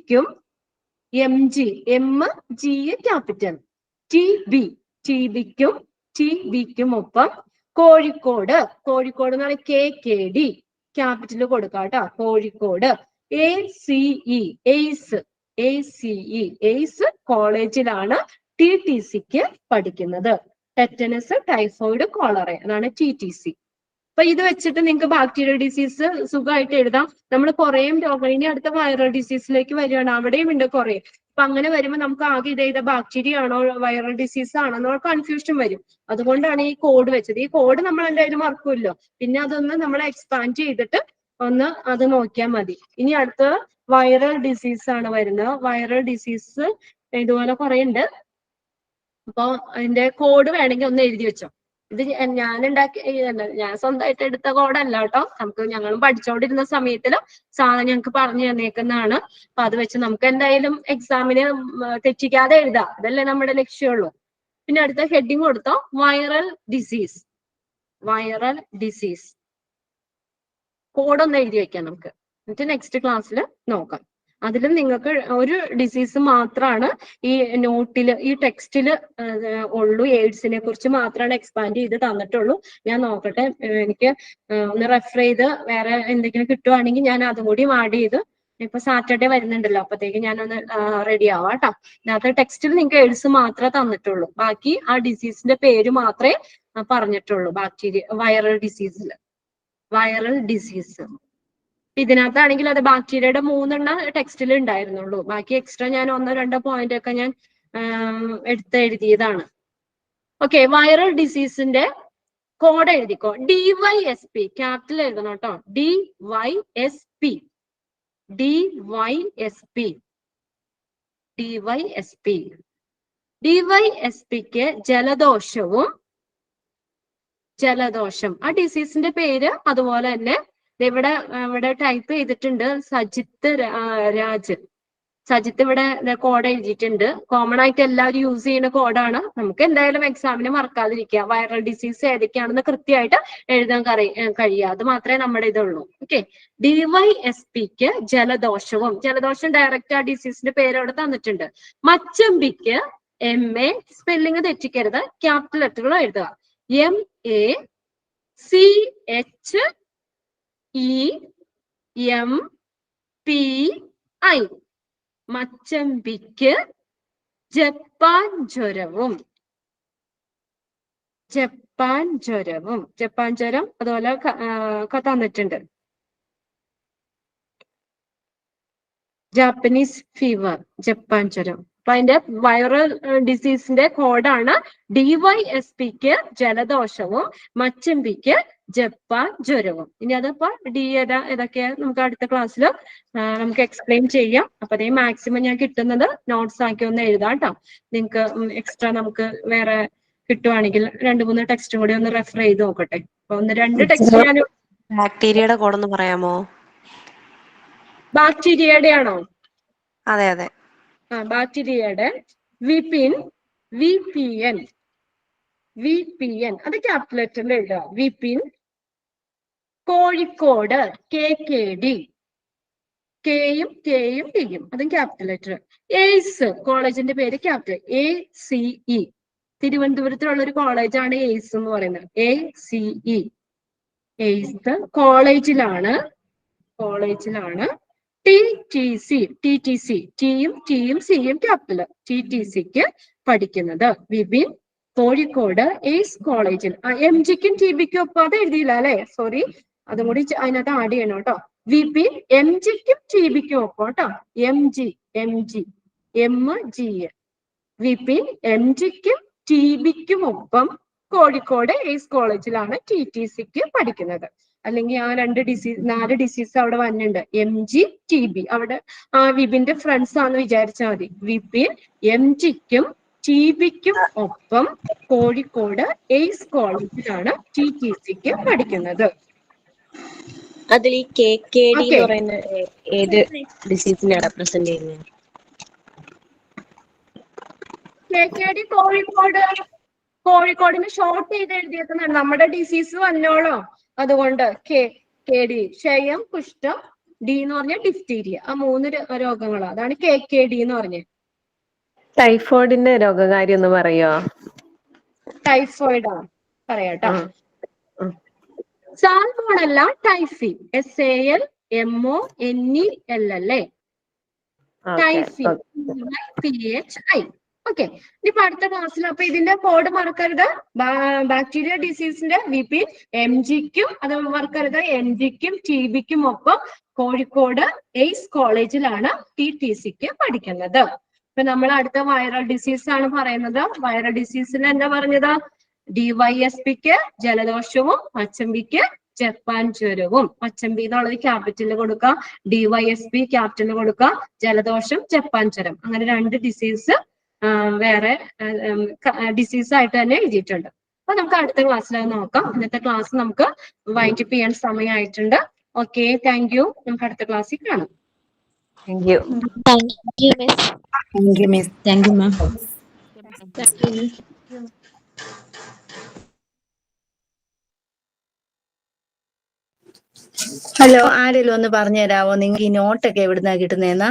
ക്യാപിറ്റൽ, TBക്കും ഒപ്പം കോഴിക്കോട് എന്ന് പറഞ്ഞാൽ KKD ക്യാപിറ്റൽ കൊടുക്കാം കേട്ടോ. കോഴിക്കോട്. ACE കോളേജിലാണ് TTCക്ക് പഠിക്കുന്നത്. ടെറ്റനസ്, ടൈഫോയിഡ്, കോളറ, അതാണ് TTC. അപ്പൊ ഇത് വെച്ചിട്ട് നിങ്ങൾക്ക് ബാക്ടീരിയ ഡിസീസ് സുഖമായിട്ട് എഴുതാം. നമ്മൾ കുറേ രോഗം, ഇനി അടുത്ത വൈറൽ ഡിസീസിലേക്ക് വരികയാണ്, അവിടെയും ഉണ്ട് കുറേ. അപ്പൊ അങ്ങനെ വരുമ്പോൾ നമുക്ക് ആകെ ഇത് ബാക്ടീരിയ ആണോ വൈറൽ ഡിസീസ് ആണോ എന്നുള്ള കൺഫ്യൂഷൻ വരും. അതുകൊണ്ടാണ് ഈ കോഡ് വെച്ചത്. ഈ കോഡ് നമ്മൾ എന്തായാലും മറക്കുമല്ലോ. പിന്നെ അതൊന്ന് നമ്മൾ എക്സ്പാൻഡ് ചെയ്തിട്ട് ഒന്ന് അത് നോക്കിയാൽ മതി. ഇനി അടുത്ത വൈറൽ ഡിസീസ് ആണ് വരുന്നത്. വൈറൽ ഡിസീസ് ഇതുപോലെ കുറെ ഉണ്ട്. അപ്പൊ അതിന്റെ കോഡ് വേണമെങ്കിൽ ഒന്ന് എഴുതി വെച്ചോ. ഇത് ഞാൻ ഞാൻ സ്വന്തമായിട്ട് എടുത്ത കോഡല്ല കേട്ടോ. ഞങ്ങളും പഠിച്ചുകൊണ്ടിരുന്ന സമയത്തിൽ ഞങ്ങൾക്ക് പറഞ്ഞു തന്നേക്കുന്നതാണ്. അപ്പൊ അത് വെച്ച് നമുക്ക് എന്തായാലും എക്സാമിന് തെറ്റിക്കാതെ എഴുതാം. അതല്ലേ നമ്മുടെ ലക്ഷ്യമുള്ളൂ. പിന്നെ അടുത്ത ഹെഡിങ് കൊടുത്തോ, വൈറൽ ഡിസീസ്. വൈറൽ ഡിസീസ് കോഡൊന്ന് എഴുതി വെക്കാം നമുക്ക്. എന്നിട്ട് നെക്സ്റ്റ് ക്ലാസ്സിൽ നോക്കാം. അതിലും നിങ്ങൾക്ക് ഒരു ഡിസീസ് മാത്രമാണ് ഈ നോട്ടില്, ഈ ടെക്സ്റ്റില് ഉള്ളൂ. എയ്ഡ്സിനെ കുറിച്ച് മാത്രമാണ് എക്സ്പാൻഡ് ചെയ്ത് തന്നിട്ടുള്ളൂ. ഞാൻ നോക്കട്ടെ, എനിക്ക് ഒന്ന് റെഫർ ചെയ്ത് വേറെ എന്തെങ്കിലും കിട്ടുവാണെങ്കിൽ ഞാൻ അതും കൂടി ആഡ് ചെയ്ത്, ഇപ്പൊ സാറ്റർഡേ വരുന്നുണ്ടല്ലോ, അപ്പത്തേക്ക് ഞാനൊന്ന് റെഡി ആവാം കേട്ടോ. ഇതിനകത്ത് ടെക്സ്റ്റിൽ നിങ്ങൾക്ക് എയ്ഡ്സ് മാത്രമേ തന്നിട്ടുള്ളൂ. ബാക്കി ആ ഡിസീസിന്റെ പേര് മാത്രമേ പറഞ്ഞിട്ടുള്ളൂ. ബാക്ടീരിയ വൈറൽ ഡിസീസിൽ, വൈറൽ ഡിസീസ്. ഇതിനകത്താണെങ്കിൽ അത് ബാക്ടീരിയയുടെ 3 ടെക്സ്റ്റിൽ ഉണ്ടായിരുന്നുള്ളൂ. ബാക്കി എക്സ്ട്രാ ഞാൻ 1-2 പോയിന്റ് ഒക്കെ ഞാൻ എഴുതിയതാണ്. ഓക്കെ, വൈറൽ ഡിസീസിന്റെ കോഡ് എഴുതിക്കോ. DYSP ക്യാപിറ്റൽ എഴുതണം കേട്ടോ. DYSP DYSPക്ക് ജലദോഷം ആ ഡിസീസിന്റെ പേര് അതുപോലെ തന്നെ ഇവിടെ ടൈപ്പ് ചെയ്തിട്ടുണ്ട്. സജിത്ത് ഇവിടെ കോഡ് എഴുതിയിട്ടുണ്ട്. കോമൺ ആയിട്ട് എല്ലാവരും യൂസ് ചെയ്യുന്ന കോഡാണ്. നമുക്ക് എന്തായാലും എക്സാമിന് മറക്കാതിരിക്കുക. വൈറൽ ഡിസീസ് ഏതൊക്കെയാണെന്ന് കൃത്യമായിട്ട് എഴുതാൻ കഴിയുക. അത് മാത്രമേ നമ്മുടെ ഇതുള്ളൂ. ഓക്കെ, DYSPക്ക് ജലദോഷം ഡയറക്റ്റ് ആ ഡിസീസിന്റെ പേര് അവിടെ തന്നിട്ടുണ്ട്. മച്ചമ്പിക്ക് MA സ്പെല്ലിംഗ് തെറ്റിക്കരുത്, ക്യാപിറ്റൽ ലെറ്ററുകൾ എഴുതുക. MACHEMPI മച്ചമ്പിക്ക് ജപ്പാൻ ജ്വരം അതുപോലെ തന്നിട്ടുണ്ട്. ജാപ്പനീസ് ഫീവർ, ജപ്പാൻ ജ്വരം. അപ്പൊ അതിന്റെ വൈറൽ ഡിസീസിന്റെ കോഡാണ് DYSPക്ക് ജലദോഷവും മച്ചമ്പിക്ക് ജപ്പാൻ ജ്വരവും. ഇനി അതിപ്പോ ഏതൊക്കെയാ നമുക്ക് അടുത്ത ക്ലാസ്സിൽ നമുക്ക് എക്സ്പ്ലെയിൻ ചെയ്യാം. അപ്പൊ അതേ മാക്സിമം ഞാൻ കിട്ടുന്നത് നോട്ട്സ് ആക്കി ഒന്ന് എഴുതാം കേട്ടോ. നിങ്ങൾക്ക് എക്സ്ട്രാ നമുക്ക് വേറെ കിട്ടുവാണെങ്കിൽ 2-3 ടെക്സ്റ്റും കൂടി ഒന്ന് റെഫർ ചെയ്ത് നോക്കട്ടെ. അപ്പൊ 1-2 ടെക്സ്റ്റ് ഞാൻ ബാക്ടീരിയയുടെ കോഡൊന്ന് പറയാമോ? ബാക്ടീരിയയുടെ ആണോ? അതെ അതെ. ബാക്ടീരിയയുടെ VPN അത് ക്യാപിറ്റൽ ലെറ്ററിൽ എഴുതുക. VPN. കോഴിക്കോട് KKD, കെയും ഡിയും അതും ക്യാപിറ്റൽ ലെറ്റർ. എയ്സ് കോളേജിന്റെ പേര് ക്യാപിറ്റൽ ACE. തിരുവനന്തപുരത്തിലുള്ള ഒരു കോളേജാണ് എയ്സ് എന്ന് പറയുന്നത്. ACE എയ്സ് കോളേജിലാണ്. TTC ടിയും സിയും ക്യാപിറ്റൽ. TTCക്ക് പഠിക്കുന്നത് വിപിൻ കോഴിക്കോട് എയ്സ് കോളേജിൽ. MGക്കും TBക്കും ഒപ്പം അത് എഴുതിയില്ല അല്ലെ, സോറി, അതും കൂടി അതിനകത്ത് ആഡ് ചെയ്യണം കേട്ടോ. വിപിൻ MGക്കും TBക്കും ഒപ്പം കേട്ടോ. MG വിപിൻ MGക്കും TBക്കും ഒപ്പം കോഴിക്കോട് എയ്സ് കോളേജിലാണ് TTCക്ക് പഠിക്കുന്നത്. അല്ലെങ്കിൽ ആ 4 ഡിസീസ് അവിടെ വന്നിട്ടുണ്ട്. MG TB അവിടെ വിപിന്റെ ഫ്രണ്ട്സ് ആണെന്ന് വിചാരിച്ചാൽ മതി. വിപിൻ MGക്കും TBക്കും ഒപ്പം കോഴിക്കോട് എയ്സ് കോളേജിലാണ് TTCക്ക് പഠിക്കുന്നത്. അതിൽ ഈ KKD എന്ന് പറയുന്ന ഏത് ഡിസീസിനെ റെപ്രസെന്റ് ചെയ്യുന്നത്? KKD കോഴിക്കോടിന് ഷോർട്ട് ചെയ്ത് എഴുതിയേക്കുന്നതാണ്. നമ്മുടെ ഡിസീസ് വന്നോളോ, അതുകൊണ്ട് KKD. ക്ഷയം, കുഷ്ഠം, D എന്ന് പറഞ്ഞ ഡിഫ്തീരിയ. ആ 3 രോഗങ്ങളാണ്. അതാണ് KKD എന്ന് പറഞ്ഞത്. ടൈഫോയിഡിന്റെ രോഗകാരി ഒന്ന് പറയോ? ടൈഫോയിഡ് ആണ്, പറയാട്ടോ. സാൽമോണല്ല ടൈഫി, SALMONEL അല്ലേ, ടൈഫി PHI. ഓക്കെ, ഇനിയിപ്പോ അടുത്ത ക്ലാസ്സിൽ അപ്പൊ ഇതിന്റെ കോഡ് മറക്കരുത്. ബാക്ടീരിയ ഡിസീസിന്റെ VPN MGക്കും അത് മറക്കരുത്. MGക്കും TBക്കും ഒപ്പം കോഴിക്കോട് എയ്സ് കോളേജിലാണ് TTCക്ക് പഠിക്കുന്നത്. ഇപ്പൊ നമ്മൾ അടുത്ത വൈറൽ ഡിസീസ് ആണ് പറയുന്നത്. വൈറൽ ഡിസീസിൽ എന്താ പറഞ്ഞത്? DYSPക്ക് ജലദോഷവും മച്ചമ്പിക്ക് ജപ്പാൻ ജ്വരവും. മച്ചമ്പി എന്നുള്ളത് ക്യാപിറ്റലിൽ കൊടുക്കുക, DYSP ക്യാപിറ്റലിൽ കൊടുക്കുക, ജലദോഷം ജപ്പാൻ ജ്വരം. അങ്ങനെ 2 ഡിസീസ് വേറെ ഡിസീസ് ആയിട്ട് തന്നെ എഴുതിയിട്ടുണ്ട്. അപ്പൊ നമുക്ക് അടുത്ത ക്ലാസ്സിൽ അത് നോക്കാം. ഇന്നത്തെ ക്ലാസ് നമുക്ക് വൈൻഡപ്പ് ചെയ്യാൻ സമയമായിട്ടുണ്ട്. Okay, thank you. നമുക്ക് അടുത്ത ക്ലാസ്സിൽ കാണാം. Thank you. Thank you miss. Thank you miss. Thank you ma'am. Hello, ആരെങ്കിലും ഒന്ന് പറഞ്ഞു തരാമോ നിങ്ങൾക്ക് ഈ നോട്ടൊക്കെ എവിടുന്നാ കിട്ടുന്നതെന്നാ?